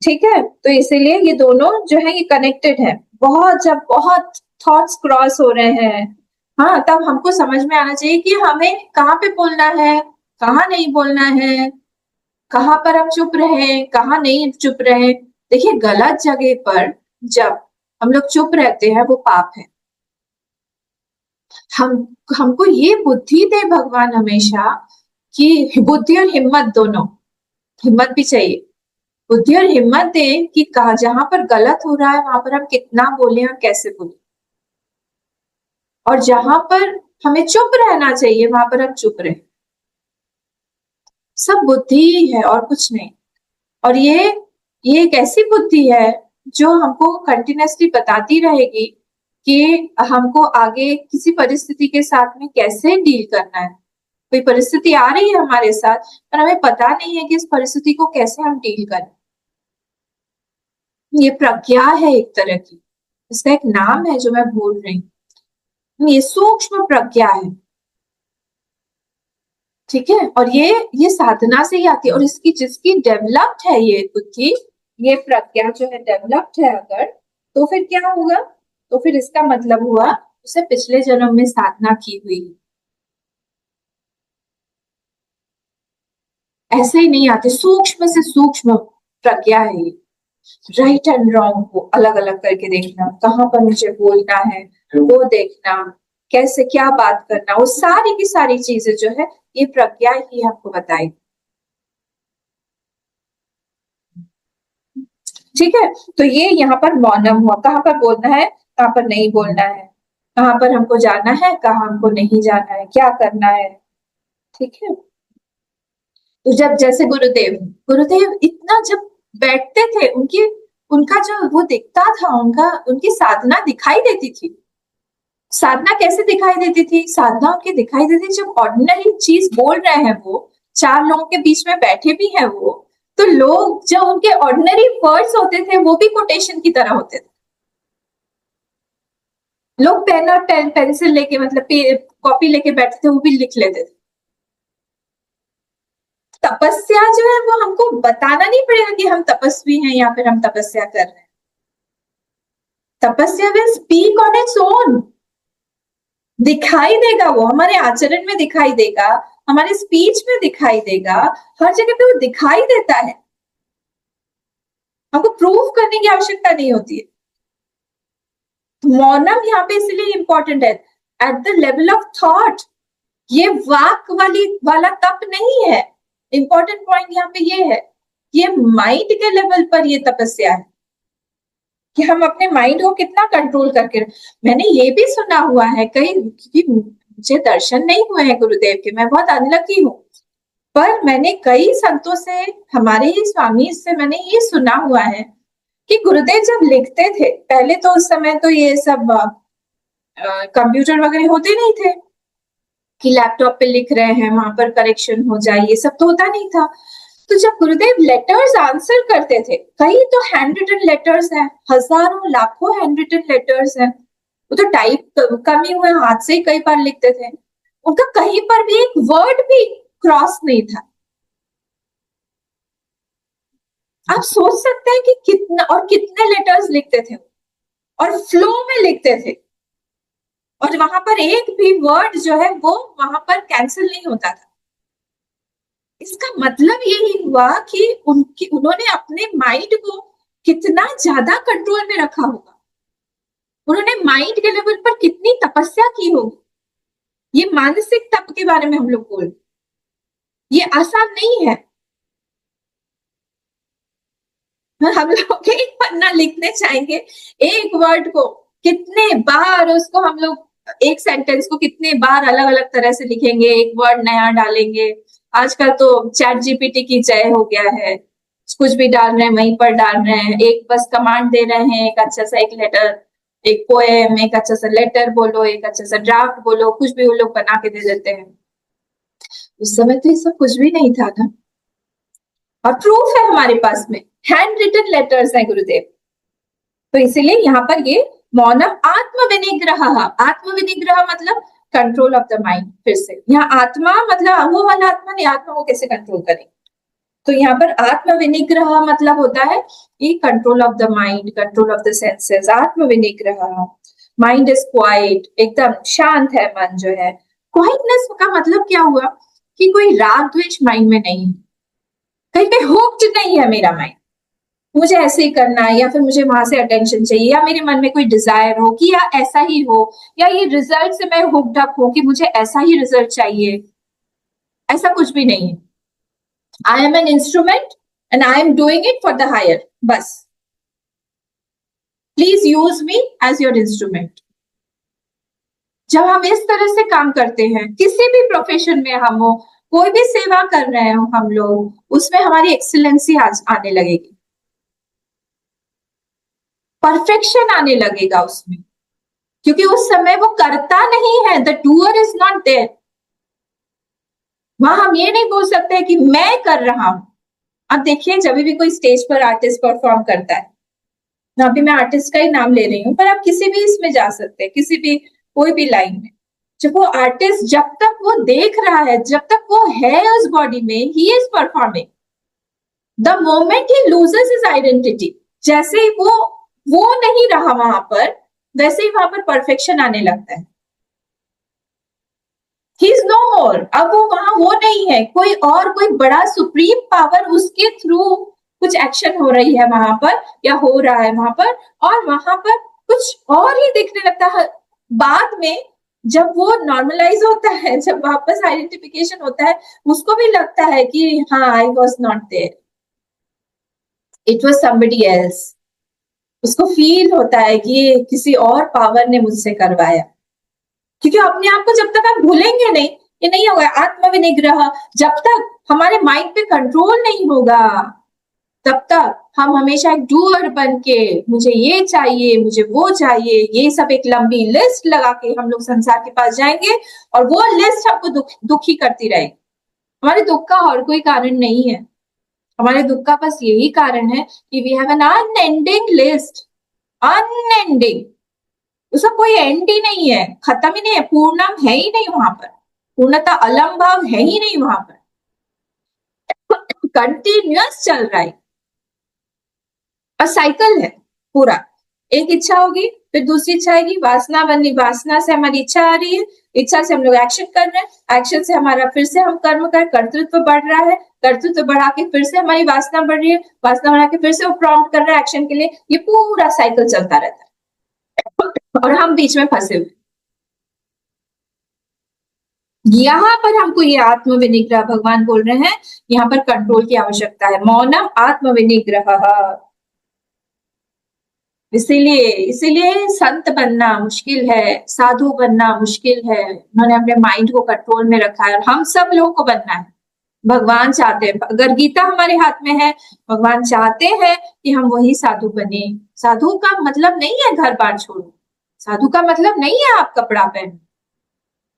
A: ठीक है? तो इसीलिए ये दोनों जो है ये कनेक्टेड है। जब बहुत थॉट्स क्रॉस हो रहे हैं, हाँ, तब हमको समझ में आना चाहिए कि हमें कहाँ पे बोलना है, कहाँ नहीं बोलना है, कहाँ पर हम चुप रहे, कहाँ नहीं चुप रहे। देखिए गलत जगह पर जब हम लोग चुप रहते हैं वो पाप है। हम हमको ये बुद्धि दे भगवान हमेशा कि बुद्धि और हिम्मत दोनों, हिम्मत भी चाहिए, बुद्धि और हिम्मत दे कि कहा जहां पर गलत हो रहा है वहां पर हम कितना बोले और कैसे बोले, और जहां पर हमें चुप रहना चाहिए वहां पर हम चुप रहे। सब बुद्धि ही है और कुछ नहीं। और ये एक ऐसी बुद्धि है जो हमको कंटिन्यूअसली बताती रहेगी कि हमको आगे किसी परिस्थिति के साथ में कैसे डील करना है। कोई परिस्थिति आ रही है हमारे साथ पर हमें पता नहीं है कि इस परिस्थिति को कैसे हम डील करें। ये प्रज्ञा है एक तरह की, इसका एक नाम है जो मैं भूल रही हूँ, ये सूक्ष्म प्रज्ञा है, ठीक है? और ये साधना से ही आती है। और इसकी जिसकी डेवलप्ड है ये बुद्धि, ये प्रज्ञा जो है डेवलप्ड है अगर, तो फिर क्या होगा? तो फिर इसका मतलब हुआ उसे पिछले जन्म में साधना की हुई है। ऐसे ही नहीं आते, सूक्ष्म से सूक्ष्म प्रज्ञा है ये। राइट एंड रॉन्ग को अलग अलग करके देखना, कहाँ पर मुझे बोलना है वो देखना, कैसे क्या बात करना, वो सारी की सारी चीजें जो है ये प्रज्ञा ही हमको बताएगी। ठीक है, तो ये यहाँ पर मौनम हुआ। कहाँ पर बोलना है, कहाँ पर नहीं बोलना है, कहाँ पर हमको जाना है, कहाँ हमको नहीं जाना है, क्या करना है। ठीक है, तो जब जैसे गुरुदेव गुरुदेव इतना जब बैठते थे, उनकी उनका जो वो दिखता था, उनका उनकी साधना दिखाई देती थी। साधना कैसे दिखाई देती थी, साधना उनकी दिखाई देती थी जब ऑर्डिनरी चीज बोल रहे हैं वो, चार लोगों के बीच में बैठे भी हैं वो, तो लोग जो उनके ऑर्डिनरी वर्ड्स होते थे वो भी कोटेशन की तरह होते थे। लोग पेन और पेंसिल लेके मतलब कॉपी लेके बैठते थे, वो भी लिख लेते थे। तपस्या जो है वो हमको बताना नहीं पड़ेगा कि हम तपस्वी हैं या फिर हम तपस्या कर रहे हैं। तपस्या will speak on its own, दिखाई देगा, वो हमारे आचरण में दिखाई देगा, हमारे स्पीच में दिखाई देगा, हर जगह पे वो दिखाई देता है। हमको प्रूव करने की आवश्यकता नहीं होती है। मौनम यहाँ पे इसलिए इंपॉर्टेंट है, eight the level of thought. ये वाक वाला तप नहीं है। इंपॉर्टेंट पॉइंट यहाँ पे ये है, ये माइंड के लेवल पर ये तपस्या है कि हम अपने माइंड को कितना कंट्रोल करके। मैंने ये भी सुना हुआ है कई, क्योंकि मुझे दर्शन नहीं हुए हैं गुरुदेव के, मैं बहुत अनलकी हूँ, पर मैंने कई संतों से, हमारे ही स्वामी से मैंने ये सुना हुआ है कि गुरुदेव जब लिखते थे, पहले तो उस समय तो ये सब कंप्यूटर वगैरह होते नहीं थे कि लैपटॉप पे लिख रहे हैं वहां पर करेक्शन हो जाए, ये सब तो होता नहीं था। तो जब गुरुदेव लेटर्स आंसर करते थे, कई तो हैंड रिटन लेटर्स हैं, हजारों लाखों हैंड रिटन लेटर्स हैं, वो तो टाइप कमी हुए हाथ से ही कई बार लिखते थे, उनका कहीं पर भी एक वर्ड भी क्रॉस नहीं था। आप सोच सकते हैं कि कितना और कितने लेटर्स लिखते थे और फ्लो में लिखते थे, और वहां पर एक भी वर्ड जो है वो वहां पर कैंसिल नहीं होता था। इसका मतलब यही हुआ कि उन्होंने अपने माइंड को कितना ज्यादा कंट्रोल में रखा होगा, उन्होंने माइंड के लेवल पर कितनी तपस्या की होगी। ये मानसिक तप के बारे में हम लोग बोल, ये आसान नहीं है। हम लोग एक पन्ना लिखने चाहेंगे, एक वर्ड को कितने बार उसको हम लोग, एक सेंटेंस को कितने बार अलग अलग तरह से लिखेंगे, एक वर्ड नया डालेंगे। आजकल तो चैट जीपीटी की जय हो गया है, कुछ भी डाल रहे हैं वहीं पर डाल रहे हैं, एक बस कमांड दे रहे हैं, एक अच्छा सा एक लेटर, एक पोएम, एक अच्छा सा लेटर बोलो, एक अच्छा सा ड्राफ्ट बोलो, कुछ भी वो लोग बना के दे देते हैं। उस समय तो ये सब कुछ भी नहीं था ना, और प्रूफ है हमारे पास में, हैंड रिटन लेटर्स हैं गुरुदेव। तो इसीलिए यहाँ पर ये मौनम आत्म विनिग्रह, आत्म विनिग्रह मतलब कंट्रोल ऑफ द माइंड। फिर से यहाँ आत्मा मतलब वो वाला आत्मा नहीं, आत्मा को कैसे कंट्रोल करें, तो यहाँ पर आत्म विनिग्रह मतलब होता है कि control of the mind, control of the senses, आत्म विनिग्रह। माइंड इज क्वाइट, एकदम शांत है मन जो है। क्वाइटनेस का मतलब क्या हुआ कि कोई राग द्वेष माइंड में नहीं, कहीं पे हुक्ड नहीं है मेरा माइंड, मुझे ऐसे ही करना है या फिर मुझे वहां से अटेंशन चाहिए, या मेरे मन में कोई डिजायर हो कि या ऐसा ही हो, या ये रिजल्ट से मैं हुक्ड अप हो कि मुझे ऐसा ही रिजल्ट चाहिए, ऐसा कुछ भी नहीं है। I am an instrument and I am doing it for the higher, बस please use me as your instrument. जब हम इस तरह से काम करते हैं, किसी भी प्रोफेशन में हम हो, कोई भी सेवा कर रहे हो हम लोग, उसमें हमारी एक्सीलेंसी आने लगेगी, परफेक्शन आने लगेगा उसमें, क्योंकि उस समय वो करता नहीं है, the doer is not there. वहां हम ये नहीं बोल सकते कि मैं कर रहा हूं। अब देखिए, जब भी कोई स्टेज पर आर्टिस्ट परफॉर्म करता है, अभी मैं आर्टिस्ट का ही नाम ले रही हूँ, पर आप किसी भी इसमें जा सकते हैं, किसी भी कोई भी लाइन में, जब वो आर्टिस्ट, जब तक वो देख रहा है, जब तक वो है उस बॉडी में, he is performing. The moment he loses his identity, जैसे ही वो नहीं रहा वहां पर, वैसे ही वहां पर परफेक्शन आने लगता है। ही इज नो मोर, अब वो वहां वो नहीं है, कोई और कोई बड़ा सुप्रीम पावर उसके थ्रू कुछ एक्शन हो रही है वहां पर, या हो रहा है वहां पर, और वहां पर कुछ और ही दिखने लगता है। बाद में जब वो नॉर्मलाइज होता है, जब वापस आइडेंटिफिकेशन होता है, उसको भी लगता है कि हाँ, I was not there. It was somebody else. उसको फील होता है कि ये किसी और पावर ने मुझसे करवाया, क्योंकि अपने आप को जब तक आप भूलेंगे नहीं, ये नहीं होगा। आत्मविनिग्रह, जब तक हमारे माइंड पे कंट्रोल नहीं होगा, तब तक हम हमेशा एक डूअर बन के मुझे ये चाहिए, मुझे वो चाहिए, ये सब एक लंबी लिस्ट लगा के हम लोग संसार के पास जाएंगे, और वो लिस्ट हमको दुखी करती रहेगी। हमारे दुख का और कोई कारण नहीं है, हमारे दुख का बस यही कारण है कि we have an unending list, unending. उसका कोई एंड ही नहीं है, खत्म ही नहीं है, पूर्णम है ही नहीं वहां पर, पूर्णता अलंभाव है ही नहीं वहां पर, कंटिन्यूअस चल रहा है और साइकिल है पूरा। एक इच्छा होगी, फिर दूसरी इच्छा आएगी, वासना बनी, वासना से हमारी इच्छा आ रही है, इच्छा से हम लोग एक्शन कर रहे हैं, एक्शन से हमारा फिर से हम कर्म कर, कर्तृत्व बढ़ रहा है, कर्तृत्व बढ़ा के फिर से हमारी वासना बढ़ रही है, वासना बढ़ा के फिर से वो प्रॉम्प्ट कर रहा है एक्शन के लिए। ये पूरा साइकिल चलता रहता है और हम बीच में फंसे हुए। यहाँ पर हमको ये आत्मविनिग्रह भगवान बोल रहे हैं, यहाँ पर कंट्रोल की आवश्यकता है। मौनम आत्मविनिग्रह। इसीलिए इसीलिए संत बनना मुश्किल है, साधु बनना मुश्किल है। उन्होंने अपने माइंड को कंट्रोल में रखा है, और हम सब लोगों को बनना है। भगवान चाहते हैं, अगर गीता हमारे हाथ में है, भगवान चाहते हैं कि हम वही साधु बने। साधु का मतलब नहीं है घर बार छोड़ो, साधु का मतलब नहीं है आप कपड़ा पहनो,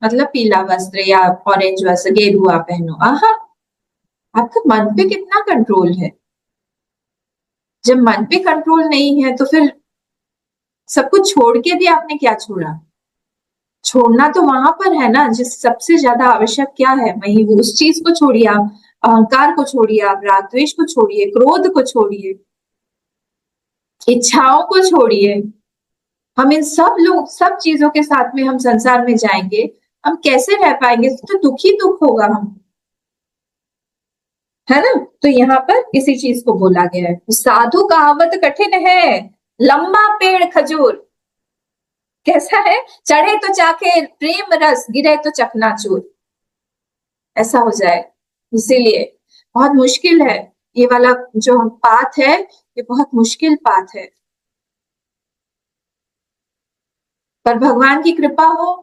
A: मतलब पीला वस्त्र या ऑरेंज वस्त्र गेरुआ पहनो। आहा, आपके मन पे कितना कंट्रोल है। जब मन पे कंट्रोल नहीं है तो फिर सब कुछ छोड़ के भी आपने क्या छोड़ा? छोड़ना तो वहां पर है ना, जिस सबसे ज्यादा आवश्यक क्या है, वही वो उस चीज को छोड़िए आप। अहंकार को छोड़िए आप, राग द्वेष को छोड़िए, क्रोध को छोड़िए, इच्छाओं को छोड़िए। हम इन सब लोग सब चीजों के साथ में हम संसार में जाएंगे, हम कैसे रह पाएंगे? तो दुखी दुख होगा हम, है ना। तो यहाँ पर इसी चीज को बोला गया है, साधु कहावत कठिन है, लंबा पेड़ खजूर। कैसा है? चढ़े तो चाखे प्रेम रस, गिरे तो चकनाचूर, ऐसा हो जाए। इसीलिए बहुत मुश्किल है ये वाला जो हम पाथ है, ये बहुत मुश्किल पाथ है। पर भगवान की कृपा हो,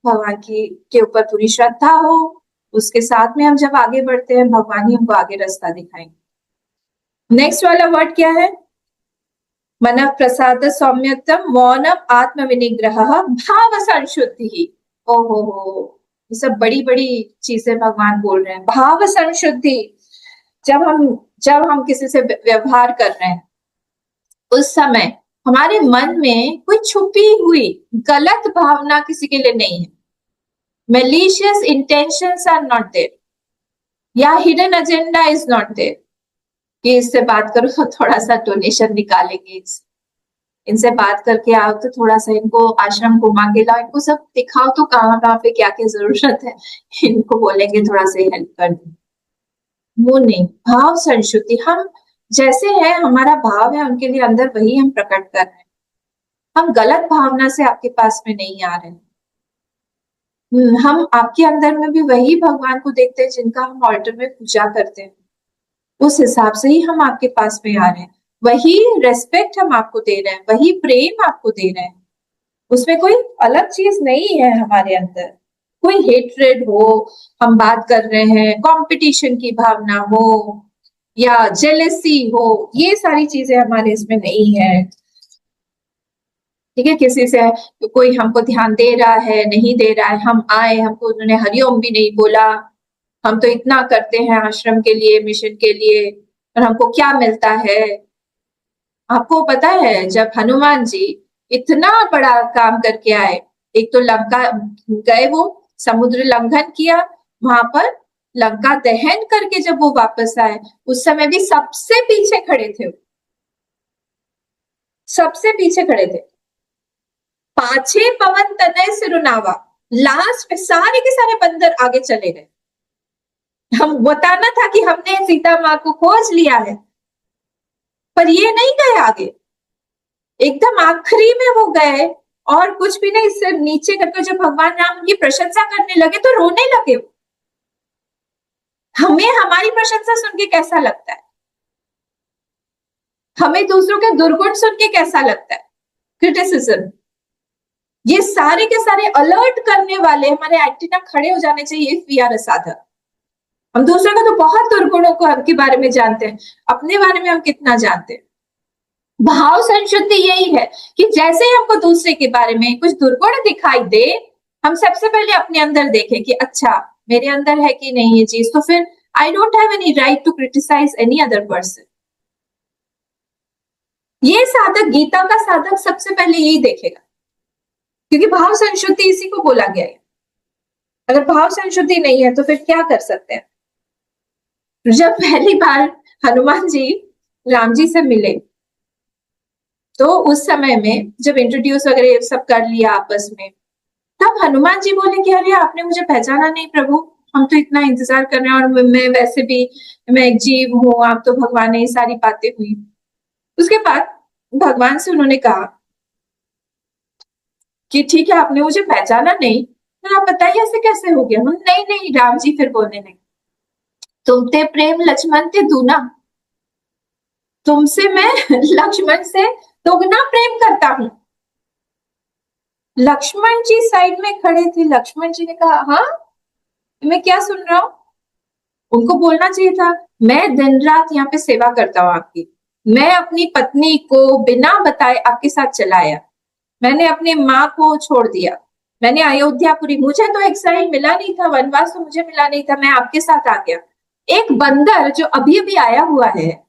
A: भगवान की के ऊपर पूरी श्रद्धा हो, उसके साथ में हम जब आगे बढ़ते हैं, भगवान ही हमको आगे रास्ता दिखाएंगे। नेक्स्ट वाला वर्ड क्या है? मन प्रसाद सौम्यतम मौनम आत्मविनिग्रह भाव संशुद्धि। ओहो, ये सब बड़ी बड़ी चीजें भगवान बोल रहे हैं। भाव संशुद्धि, जब हम जब हम किसी से व्यवहार कर रहे हैं, उस समय हमारे मन में कोई छुपी हुई गलत भावना किसी के लिए नहीं है। malicious intentions are not there, या hidden agenda is not there कि इससे बात करो तो थोड़ा सा डोनेशन निकालेंगे, इनसे बात करके आओ तो थोड़ा सा इनको आश्रम घुमा के लाओ, इनको सब दिखाओ तो कहाँ कहाँ पे क्या क्या जरूरत है, इनको बोलेंगे थोड़ा सा हेल्प कर दो। वो नहीं, भाव संशुद्धि, हम जैसे हैं, हमारा भाव है उनके लिए अंदर, वही हम प्रकट कर रहे हैं। हम गलत भावना से आपके पास में नहीं आ रहे हैं। हम आपके अंदर में भी वही भगवान को देखते हैं जिनका हम ऑल्टर में पूजा करते हैं, उस हिसाब से ही हम आपके पास में आ रहे हैं। वही रेस्पेक्ट हम आपको दे रहे हैं, वही प्रेम आपको दे रहे हैं, उसमें कोई अलग चीज नहीं है हमारे अंदर। कोई हेट्रेड हो, हम बात कर रहे हैं, कंपटीशन की भावना हो या जेलेसी हो, ये सारी चीजें हमारे इसमें नहीं है। ठीक है, किसी से कोई हमको ध्यान दे रहा है, नहीं दे रहा है, हम आए, हमको उन्होंने हरिओम भी नहीं बोला, हम तो इतना करते हैं आश्रम के लिए, मिशन के लिए, और हमको क्या मिलता है? आपको पता है जब हनुमान जी इतना बड़ा काम करके आए, एक तो लंका गए, वो समुद्र लंघन किया, वहां पर लंका दहन करके जब वो वापस आए, उस समय भी सबसे पीछे खड़े थे, सबसे पीछे खड़े थे। पाछे पवन तनय सिरुनावा, लास्ट में सारे के सारे बंदर आगे चले गए। हम बताना था कि हमने सीता माँ को खोज लिया है, पर ये नहीं गए आगे, एकदम आखिरी में वो गए, और कुछ भी नहीं, सिर्फ नीचे करके जब भगवान राम की प्रशंसा करने लगे तो रोने लगे। हमें हमारी प्रशंसा सुन के कैसा लगता है? हमें दूसरों के दुर्गुण सुन के कैसा लगता है, क्रिटिसिज्म, ये सारे के सारे अलर्ट करने वाले हमारे एंटीना खड़े हो जाने चाहिए इफ वी आर अ साधक। हम दूसरों का तो बहुत दुर्गुणों को के बारे में जानते हैं, अपने बारे में हम कितना जानते हैं। भाव संशुद्धि यही है कि जैसे ही हमको दूसरे के बारे में कुछ दुर्गुण दिखाई दे, हम सबसे पहले अपने अंदर देखें कि अच्छा मेरे अंदर है कि नहीं ये चीज, तो फिर I don't have any right to criticise any other person. ये साधक, गीता का साधक सबसे पहले यही देखेगा, क्योंकि भाव संशुद्धि इसी को बोला गया है। अगर भाव संशुद्धि नहीं है तो फिर क्या कर सकते हैं। जब पहली बार हनुमान जी राम जी से मिले, तो उस समय में जब इंट्रोड्यूस वगैरह सब कर लिया आपस में, तब हनुमान जी बोले कि अरे आपने मुझे पहचाना नहीं प्रभु, हम तो इतना इंतजार कर रहे हैं, और मैं वैसे भी मैं एक जीव हूँ, आप तो भगवान है, ये सारी बातें हुई। उसके बाद भगवान से उन्होंने कहा कि ठीक है आपने मुझे पहचाना नहीं, पर आप बताइए ऐसे कैसे हो गया। नहीं नहीं, राम जी फिर बोलने नहीं, तुम ते प्रेम लक्ष्मण ते दूना, तुमसे मैं लक्ष्मण से दोगुना प्रेम करता हूं। लक्ष्मण जी साइड में खड़े थे, लक्ष्मण जी ने कहा हाँ मैं क्या सुन रहा हूँ। उनको बोलना चाहिए था मैं दिन रात यहाँ पे सेवा करता हूँ आपकी, मैं अपनी पत्नी को बिना बताए आपके साथ चलाया, मैंने अपनी माँ को छोड़ दिया, मैंने अयोध्यापुरी, मुझे तो एक्साइल मिला नहीं था, वनवास तो मुझे मिला नहीं था, मैं आपके साथ आ गया। एक बंदर जो अभी अभी आया हुआ है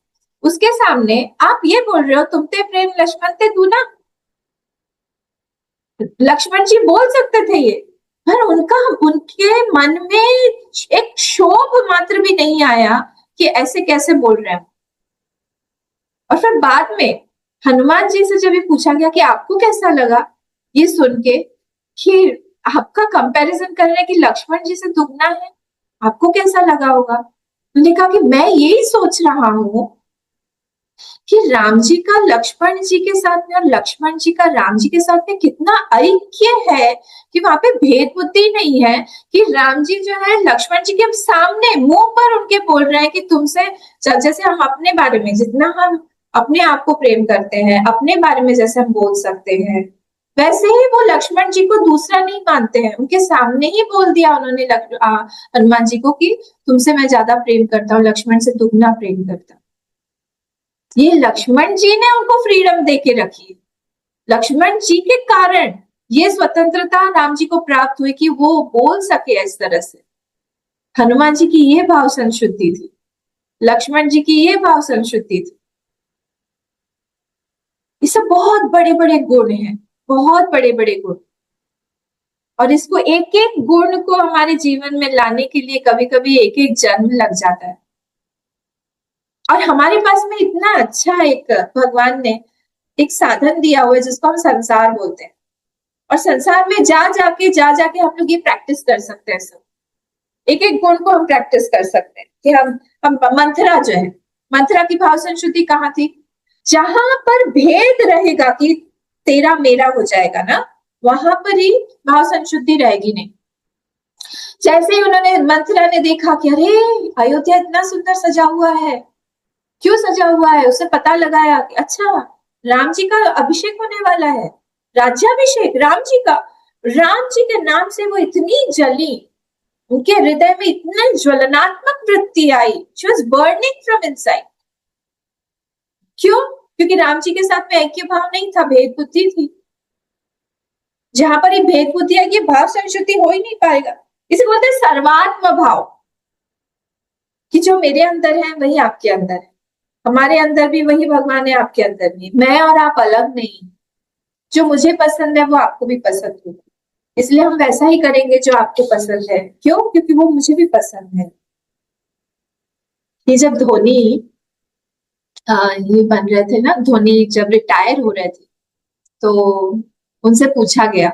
A: उसके सामने आप ये बोल रहे हो तुम ते प्रेम लक्ष्मण ते दूना। लक्ष्मण जी बोल सकते थे ये, पर उनके मन में एक क्षोभ मात्र भी नहीं आया कि ऐसे कैसे बोल रहे हैं। और फिर बाद में हनुमान जी से जब ये पूछा गया कि आपको कैसा लगा ये सुन के कि आपका कंपैरिजन कर रहे हैं कि लक्ष्मण जी से दुगना है, आपको कैसा लगा होगा। उन्होंने कहा कि मैं यही सोच रहा हूं कि राम जी का लक्ष्मण जी के साथ में और लक्ष्मण जी का राम जी के साथ में कितना ऐक्य है कि वहां पे भेद बुद्धि नहीं है, कि राम जी जो है लक्ष्मण जी के सामने मुंह पर उनके बोल रहे हैं कि तुमसे, जैसे हम अपने बारे में जितना हम अपने आप को प्रेम करते हैं, अपने बारे में जैसे हम बोल सकते हैं, वैसे ही वो लक्ष्मण जी को दूसरा नहीं मानते हैं। उनके सामने ही बोल दिया उन्होंने हनुमान जी को कि तुमसे मैं ज्यादा प्रेम करता हूँ, लक्ष्मण से दुगना प्रेम करता हूँ। ये लक्ष्मण जी ने उनको फ्रीडम देके रखी, लक्ष्मण जी के कारण ये स्वतंत्रता राम जी को प्राप्त हुई कि वो बोल सके इस तरह से। हनुमान जी की ये भाव संशुद्धि थी, लक्ष्मण जी की ये भाव संशुद्धि थी। ये सब बहुत बड़े बड़े गुण हैं, बहुत बड़े बड़े गुण, और इसको एक एक गुण को हमारे जीवन में लाने के लिए कभी कभी एक एक जन्म लग जाता है। और हमारे पास में इतना अच्छा एक भगवान ने एक साधन दिया हुआ है जिसको हम संसार बोलते हैं, और संसार में जा जाके हम लोग ये प्रैक्टिस कर सकते हैं। सब एक एक गुण को हम प्रैक्टिस कर सकते हैं कि हम मंत्रा जो है, मंत्रा की भाव संशुद्धि कहाँ थी, जहां पर भेद रहेगा कि तेरा मेरा हो जाएगा ना, वहां पर ही भाव संशुद्धि रहेगी नहीं। जैसे ही उन्होंने मंत्रा ने देखा कि अरे अयोध्या इतना सुंदर सजा हुआ है, क्यों सजा हुआ है, उसे पता लगाया कि अच्छा राम जी का अभिषेक होने वाला है, राज्याभिषेक राम जी का, राम जी के नाम से वो इतनी जली, उनके हृदय में इतनी ज्वलनात्मक वृत्ति आई, she was burning from inside. क्यों? क्योंकि राम जी के साथ में ऐक्य भाव नहीं था, भेद बुद्धि थी। जहां पर ये भेद बुद्धि आएगी भाव संशुद्धि हो ही नहीं पाएगा। इसे बोलते हैं सर्वात्म भाव, कि जो मेरे अंदर है वही आपके अंदर है, हमारे अंदर भी वही भगवान है, आपके अंदर भी, मैं और आप अलग नहीं, जो मुझे पसंद है वो आपको भी पसंद होगा, इसलिए हम वैसा ही करेंगे जो आपको पसंद है। क्यों? क्योंकि वो मुझे भी पसंद है। ये जब धोनी ये बन रहे थे ना, धोनी जब रिटायर हो रहे थे, तो उनसे पूछा गया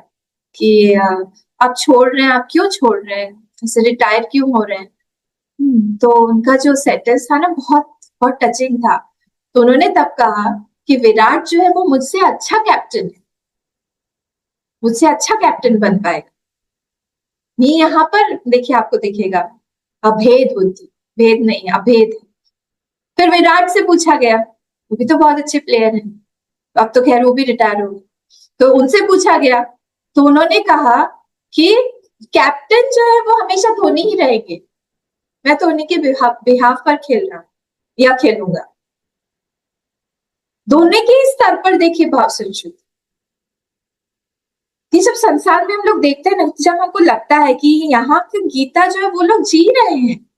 A: कि आप छोड़ रहे हैं, आप क्यों छोड़ रहे हैं, ऐसे रिटायर क्यों हो रहे हैं। तो उनका जो सेंटेंस था ना बहुत बहुत टचिंग था। तो उन्होंने तब कहा कि विराट जो है वो मुझसे अच्छा कैप्टन है, मुझसे अच्छा कैप्टन बन पाएगा। नहीं, यहाँ पर देखिए आपको दिखेगा अभेद बुद्धि, भेद नहीं अभेद है। फिर विराट से पूछा गया, वो भी तो बहुत अच्छे प्लेयर हैं, अब तो खैर वो भी रिटायर हो गए। तो उनसे पूछा गया तो उन्होंने कहा कि कैप्टन जो है वो हमेशा धोनी ही रहेंगे, मैं तो उन्हीं के बिहाफ पर खेल रहा या खेलूंगा। धोनी के स्तर पर देखिए भाव संशुद्ध। ये जब संसार में हम लोग देखते हैं ना, जब हमको लगता है कि यहाँ की गीता जो है वो लोग जी रहे हैं,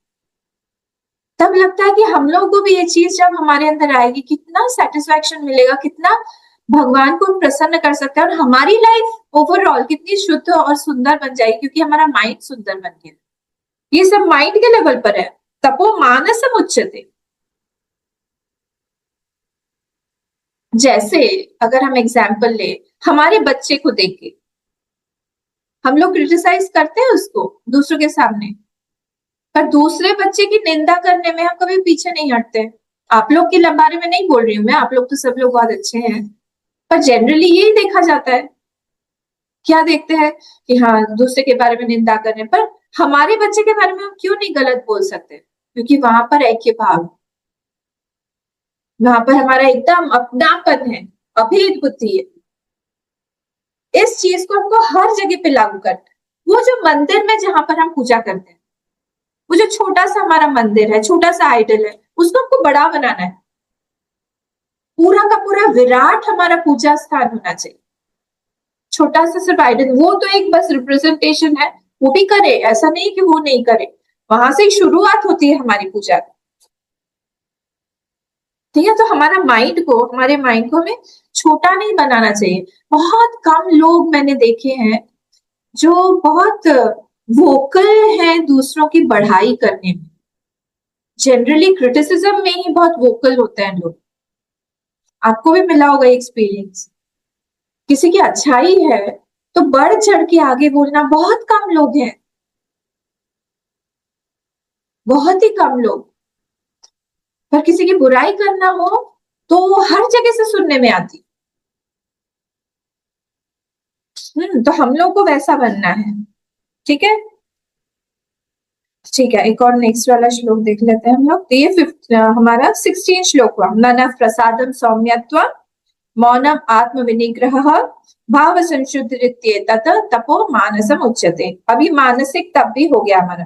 A: तब लगता है कि हम लोग को भी ये चीज जब हमारे अंदर आएगी, कितना सेटिस्फैक्शन मिलेगा, कितना भगवान को प्रसन्न कर सकता है, और हमारी लाइफ ओवरऑल कितनी शुद्ध और सुंदर बन जाएगी, क्योंकि हमारा माइंड सुंदर बन गया। ये सब माइंड के लेवल पर है। तपो मानसम उच्चते। जैसे अगर हम एग्जाम्पल ले, हमारे बच्चे को देख के हम लोग क्रिटिसाइज करते हैं उसको दूसरों के सामने, पर दूसरे बच्चे की निंदा करने में हम कभी पीछे नहीं हटते। आप लोग के बारे में नहीं बोल रही हूँ मैं, आप लोग तो सब लोग बहुत अच्छे हैं, पर जनरली यही देखा जाता है। क्या देखते हैं कि हाँ दूसरे के बारे में निंदा करने पर, हमारे बच्चे के बारे में हम क्यों नहीं गलत बोल सकते, क्योंकि वहां पर ऐक्य भाव, वहां पर हमारा एकदम अपनापन है, अभेद बुद्धि है। इस चीज को हमको हर जगह पे लागू करना है। वो जो मंदिर में जहां पर हम पूजा करते हैं, वो जो छोटा सा हमारा मंदिर है, छोटा सा आइडल है, उसको हमको बड़ा बनाना है। पूरा का पूरा विराट हमारा पूजा स्थान होना चाहिए। छोटा सा सिर्फ आइडल, वो तो एक बस रिप्रेजेंटेशन है, वो भी करे, ऐसा नहीं कि वो नहीं करे, वहां से ही शुरुआत होती है हमारी पूजा। ठीक है, तो हमारे माइंड को हमें छोटा नहीं बनाना चाहिए। बहुत कम लोग मैंने देखे हैं जो बहुत वोकल हैं दूसरों की बढ़ाई करने में। जनरली क्रिटिसिज्म में ही बहुत वोकल होते हैं लोग। आपको भी मिला होगा एक्सपीरियंस। किसी की अच्छाई है तो बढ़ चढ़ के आगे बोलना बहुत कम लोग हैं, बहुत ही कम लोग। पर किसी की बुराई करना हो तो हर जगह से सुनने में आती। तो हम लोग को वैसा बनना है। ठीक है, ठीक है, एक और नेक्स्ट वाला श्लोक देख लेते हैं हम लोग। तो ये हमारा 16 श्लोक हुआ। मन प्रसादम सौम्यत्व मौनम आत्म विनिग्रह भाव संशुद्ध तत तपो मानसम उच्यते। अभी मानसिक तप भी हो गया हमारा।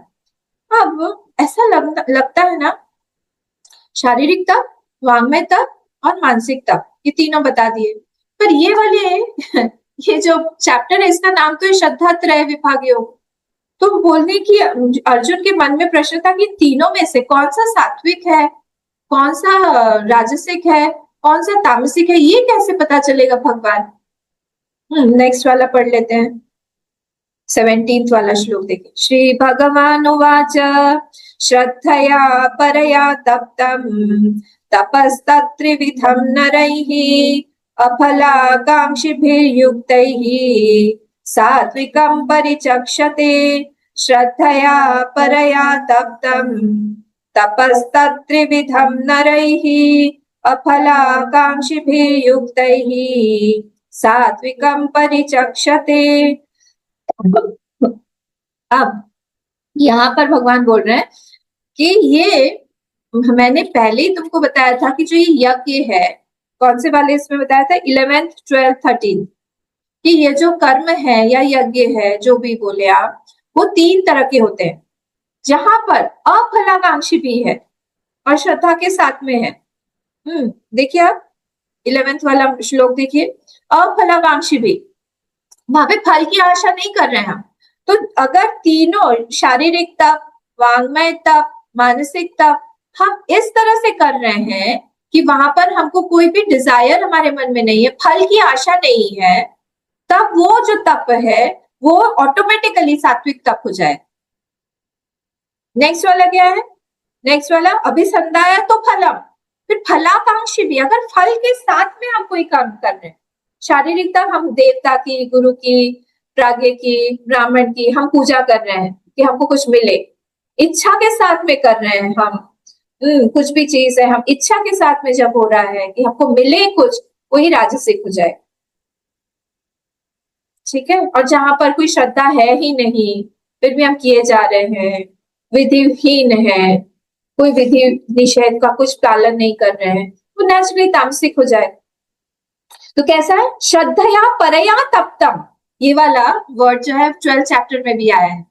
A: अब ऐसा लगता है ना, शारीरिक तप, वांग्मय तप और मानसिक तप, ये तीनों बता दिए। पर ये वाले ये जो चैप्टर है इसका नाम तो है श्रद्धा त्रय विभाग योग। तो बोलने की अर्जुन के मन में प्रश्न था कि तीनों में से कौन सा सात्विक है, कौन सा राजसिक है, कौन सा तामसिक है, ये कैसे पता चलेगा भगवान। नेक्स्ट वाला पढ़ लेते हैं, 17th वाला श्लोक देखिए। श्री भगवान उवाच श्रद्धया परया तप्तम तपस्तत्त्रिविधं नरैः अफलाकांक्षिभिर्युक्तैः सात्विकं परिचक्षते। श्रद्धया परया तप्तम तपस्तत्त्रिविधं नरैः अफलाकांक्षिभिर्युक्तैः सात्विकं परिचक्षते। अब यहाँ पर भगवान बोल रहे हैं कि ये मैंने पहले ही तुमको बताया था कि जो ये यज्ञ है, कौन से वाले इसमें बताया था, 11th 12th 13, कि ये जो कर्म है या यज्ञ है, जो भी बोले आप, वो 3 तरह के होते हैं, जहां पर अफलाकांक्षी भी है और श्रद्धा के साथ में है। देखिए आप 11th वाला श्लोक देखिए, अफलाकांक्षी भी, वहां पे फल की आशा नहीं कर रहे हैं हम। तो अगर तीनों शारीरिक तप, वांग्मय तप, मानसिक तप हम इस तरह से कर रहे हैं कि वहां पर हमको कोई भी डिजायर हमारे मन में नहीं है, फल की आशा नहीं है, तब वो जो तप है वो ऑटोमेटिकली सात्विक तप हो जाए। नेक्स्ट वाला क्या है, नेक्स्ट वाला अभिसंधाय तो फलम, फिर फलाकांक्षी भी, अगर फल के साथ में हम कोई काम कर रहे हैं, शारीरिक तप हम देवता की, गुरु की, प्राज्ञ की, ब्राह्मण की हम पूजा कर रहे हैं कि हमको कुछ मिले, इच्छा के साथ में कर रहे हैं हम, कुछ भी चीज है हम इच्छा के साथ में जब हो रहा है कि हमको मिले कुछ, वही राजसिक हो जाए। ठीक है, और जहां पर कोई श्रद्धा है ही नहीं फिर भी हम किए जा रहे हैं, विधिहीन है, कोई विधि निषेध का कुछ पालन नहीं कर रहे हैं, वो नेचुरली तामसिक हो जाएगा। तो कैसा है, श्रद्धया परया तप्तम, ये वाला वर्ड जो है 12th चैप्टर में भी आया है।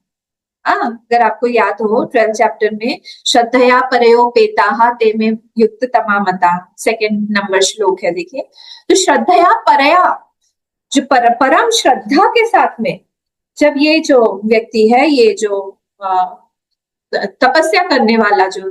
A: अगर आपको याद हो 12th चैप्टर में श्रद्धया परयोपेताः ते में युक्त तमामता, सेकंड नंबर श्लोक है, देखिए। तो श्रद्धया परया, जो परम श्रद्धा के साथ में जब ये जो व्यक्ति है, ये जो तपस्या करने वाला जो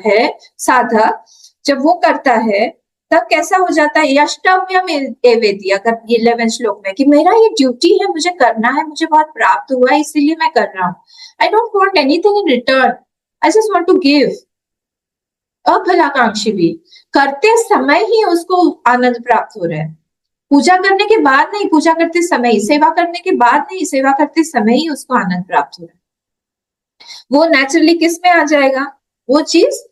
A: है साधक, जब वो करता है तब कैसा हो जाता है, यष्टव्यम एवेति, अगर 11वें श्लोक में, कि मेरा ये ड्यूटी है, मुझे करना है, मुझे बहुत प्राप्त हुआ है, इसीलिए मैं कर रहा हूँ। I don't want anything in return, I just want to give. अफलाकांक्षी भी, करते समय ही उसको आनंद प्राप्त हो रहा है, पूजा करने के बाद नहीं, पूजा करते समय ही, सेवा करने के बाद नहीं, सेवा करते समय ही उसको आनंद प्राप्त हो रहा है। वो नेचुरली किस में आ जाएगा, वो चीज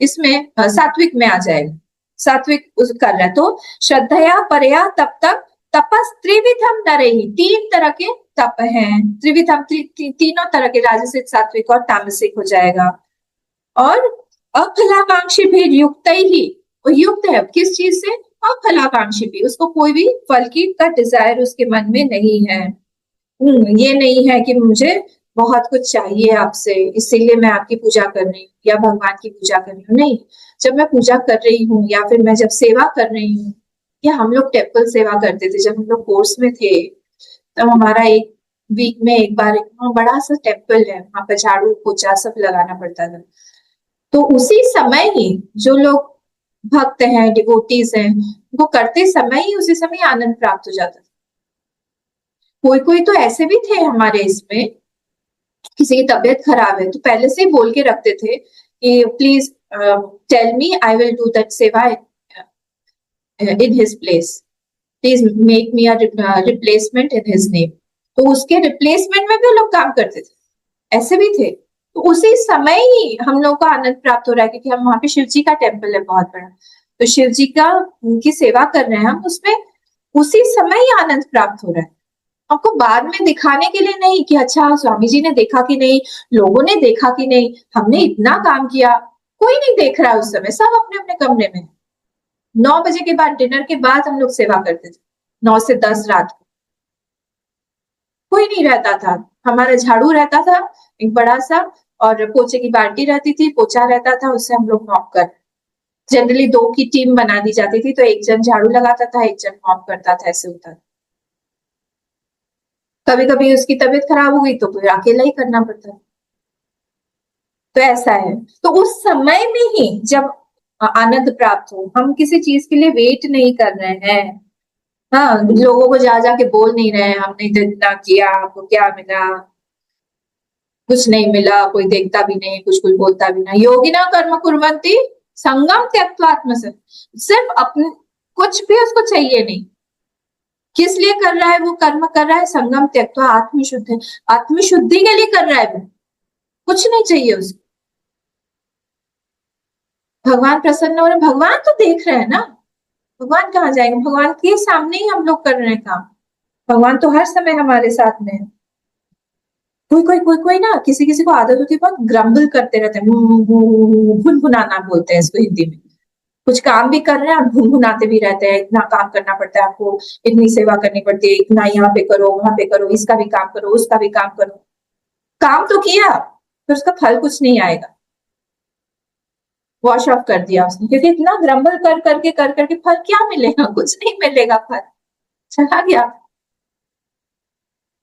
A: इसमें सात्विक में आ जाएगा, सात्विक कर रहा है। तो श्रद्धया परया तप तक तपस त्रिविधम नरहि, 3 तरह के तप हैं, त्रिविधम तीनों तरह के, राजसिक, सात्विक और तामसिक हो जाएगा। और अफलाकांक्षी भी युक्त ही, युक्त है किस चीज से, अफलाकांक्षी भी, उसको कोई भी फल की का डिजायर उसके मन में नहीं है। ये नहीं है कि मुझे बहुत कुछ चाहिए आपसे, इसीलिए मैं आपकी पूजा कर रही हूँ या भगवान की पूजा कर रही हूँ, नहीं। जब मैं पूजा कर रही हूँ या फिर मैं जब सेवा कर रही हूँ, या हम लोग टेम्पल सेवा करते थे जब हम लोग कोर्स में थे, तब हमारा एक वीक में एक बार एक बड़ा सा टेम्पल है, वहां पर झाड़ू पोछा सब लगाना पड़ता था। तो उसी समय ही जो लोग भक्त हैं, डिवोटीज हैं, वो करते समय ही उसी समय आनंद प्राप्त हो जाता था। कोई कोई तो ऐसे भी थे हमारे इसमें, किसी की तबीयत खराब है तो पहले से ही बोल के रखते थे कि please tell me, I will do that सेवा in his place, please make me a replacement in his name. तो उसके रिप्लेसमेंट में भी लोग काम करते थे, ऐसे भी थे। तो उसी समय ही हम लोग को आनंद प्राप्त हो रहा है, क्योंकि हम वहां पे शिव जी का टेम्पल है बहुत बड़ा, तो शिव जी का उनकी सेवा कर रहे हैं हम, उसमें उसी समय ही आनंद प्राप्त हो रहा है। आपको बाद में दिखाने के लिए नहीं कि अच्छा स्वामी जी ने देखा कि नहीं, लोगों ने देखा कि नहीं, हमने इतना काम किया, कोई नहीं देख रहा है उस समय, सब अपने अपने कमरे में। 9 बजे के बाद, डिनर के बाद हम लोग सेवा करते थे, 9 से 10 रात को, कोई नहीं रहता था। हमारा झाड़ू रहता था एक बड़ा सा, और पोछे की बाल्टी रहती थी, पोछा रहता था, उससे हम लोग मॉप कर, जनरली 2 की टीम बना दी जाती थी, तो एक जन झाड़ू लगाता था, एक जन मॉप करता था, ऐसे होता था। कभी कभी उसकी तबीयत खराब हो गई तो फिर अकेला ही करना पड़ता है। तो ऐसा है, तो उस समय में ही जब आनंद प्राप्त हो, हम किसी चीज के लिए वेट नहीं कर रहे हैं। हाँ, लोगों को जा जाके बोल नहीं रहे हैं हमने तो इतना किया, आपको क्या मिला, कुछ नहीं मिला, कोई देखता भी नहीं, कुछ कुछ बोलता भी नहीं। योगिना कर्म कुर्वन्ति संगम त्यक्त्वा आत्मसंग, सिर्फ अपने, कुछ भी उसको चाहिए नहीं। किस लिए कर रहा है वो कर्म, कर रहा है संगम त्यक्त्वा आत्मशुद्धि, आत्मशुद्धि के लिए कर रहा है वो, कुछ नहीं चाहिए उसको। भगवान प्रसन्न हो रहे, भगवान तो देख रहे हैं ना, भगवान कहाँ जाएंगे, भगवान के सामने ही हम लोग कर रहे हैं काम, भगवान तो हर समय हमारे साथ में है। कोई ना, किसी किसी को आदत होती है बहुत ग्रम्बल करते रहते हैं, भुनभुनाना बोलते हैं इसको हिंदी में। कुछ काम भी कर रहे हैं और भुनभुनाते भी रहते हैं, इतना काम करना पड़ता है आपको, इतनी सेवा करनी पड़ती है, इतना यहाँ पे करो, वहां पे करो, इसका भी काम करो, उसका भी काम करो। काम तो किया, फिर उसका फल कुछ नहीं आएगा, वॉश ऑफ कर दिया उसने, क्योंकि इतना ग्रम्बल कर करके फल क्या मिलेगा, कुछ नहीं मिलेगा, फल चला गया।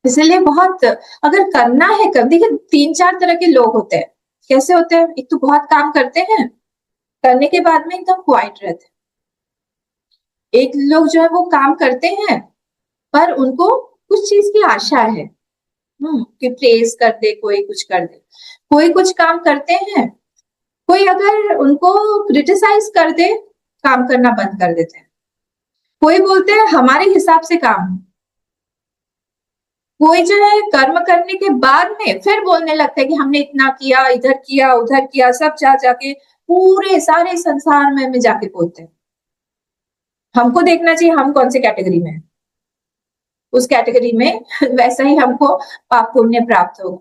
A: इसलिए बहुत, अगर करना है कर, देखिए 3-4 तरह के लोग होते हैं। कैसे होते हैं, एक तो बहुत काम करते हैं, करने के बाद में एकदम क्वाइट रहते हैं। एक लोग जो है वो काम करते हैं पर उनको कुछ चीज की आशा है, कि प्रेज कर दे, कोई कुछ कर दे। कोई कुछ काम करते हैं, कोई अगर उनको क्रिटिसाइज कर दे, काम करना बंद कर देते हैं। कोई बोलते हैं हमारे हिसाब से काम, कोई जो है कर्म करने के बाद में फिर बोलने लगता है कि हमने इतना किया, इधर किया, उधर किया, सब जा जाके पूरे सारे संसार में जाके बोलते हैं। हमको देखना चाहिए हम कौन से कैटेगरी में है, उस कैटेगरी में वैसा ही हमको पाप पुण्य प्राप्त होगा।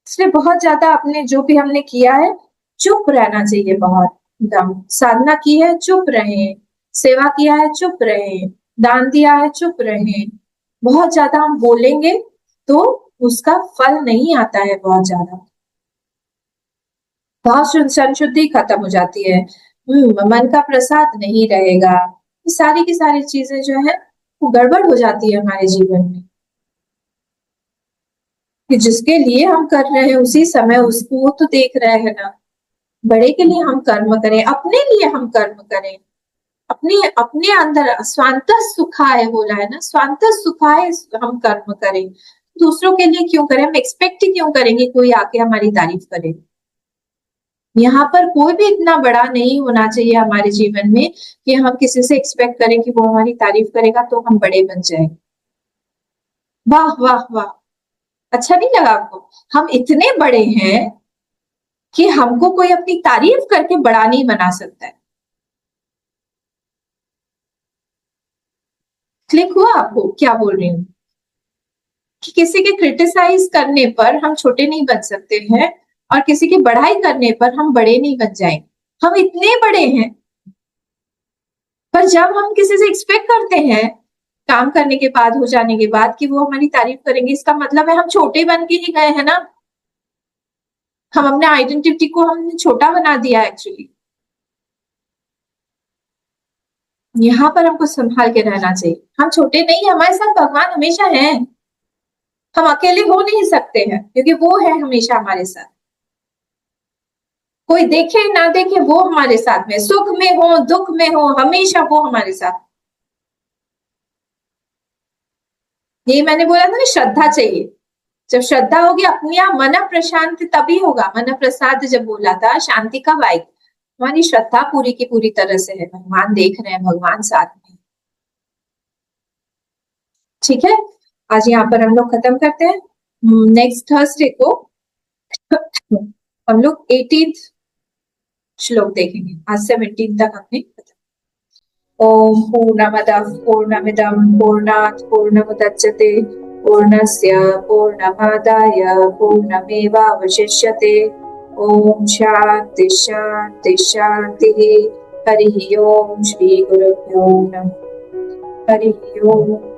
A: इसलिए बहुत ज्यादा अपने जो भी हमने किया है चुप रहना चाहिए बहुत, दम। साधना की है चुप रहे, सेवा किया है चुप रहे, दान दिया है चुप रहे। बहुत ज्यादा हम बोलेंगे तो उसका फल नहीं आता है, बहुत ज्यादा भाव संशुद्धि खत्म हो जाती है। मन का प्रसाद नहीं रहेगा। ये सारी की सारी चीजें जो है वो गड़बड़ हो जाती है हमारे जीवन में, कि जिसके लिए हम कर रहे हैं उसी समय उसको वो तो देख रहे हैं ना। बड़े के लिए हम कर्म करें, अपने लिए हम कर्म करें, अपने अपने अंदर स्वांत सुखाय बोला है ना, स्वांत सुखाय हम कर्म करें। दूसरों के लिए क्यों करें? हम एक्सपेक्ट क्यों करेंगे कोई आके हमारी तारीफ करे? यहाँ पर कोई भी इतना बड़ा नहीं होना चाहिए हमारे जीवन में कि हम किसी से एक्सपेक्ट करें कि वो हमारी तारीफ करेगा तो हम बड़े बन जाए। वाह वाह वाह, अच्छा नहीं लगा आपको? हम इतने बड़े हैं कि हमको कोई अपनी तारीफ करके बड़ा नहीं बना सकता है। क्लिक हुआ आपको क्या बोल रही हूँ? कि किसी के क्रिटिसाइज करने पर हम छोटे नहीं बन सकते हैं और किसी की बढ़ाई करने पर हम बड़े नहीं बन जाएंगे। हम इतने बड़े हैं, पर जब हम किसी से एक्सपेक्ट करते हैं काम करने के बाद, हो जाने के बाद, कि वो हमारी तारीफ करेंगे, इसका मतलब है हम छोटे बन के ही गए हैं ना। हम अपने आइडेंटिटी को हमने छोटा बना दिया एक्चुअली। यहाँ पर हमको संभाल के रहना चाहिए। हम छोटे नहीं, हमारे साथ भगवान हमेशा हैं। हम अकेले हो नहीं सकते हैं क्योंकि वो है हमेशा हमारे साथ। कोई देखे ना देखे वो हमारे साथ में, सुख में हो दुख में हो हमेशा वो हमारे साथ। ये मैंने बोला था ना, श्रद्धा चाहिए। जब श्रद्धा होगी अपने आप, मन प्रशांत तभी होगा। मन प्रसाद जब बोला था, शांति कब आएगी? हमारी श्रद्धा पूरी की पूरी तरह से है, भगवान देख रहे हैं, भगवान साथ में। ठीक है, आज यहाँ पर हम लोग खत्म करते हैं। नेक्स्ट थर्सडे को हम लोग 18th श्लोक देखेंगे। आज 17 तक हमने खत्म। ओम पूर्णमदः पूर्णमिदं पूर्णात् पूर्णमुदच्यते पूर्णस्य पूर्णमादाय पूर्णमेवावशिष्यते। ओम शांति शांति शांति। हरि ओम। श्री गुरुभ्यो नमः। हरि ओम।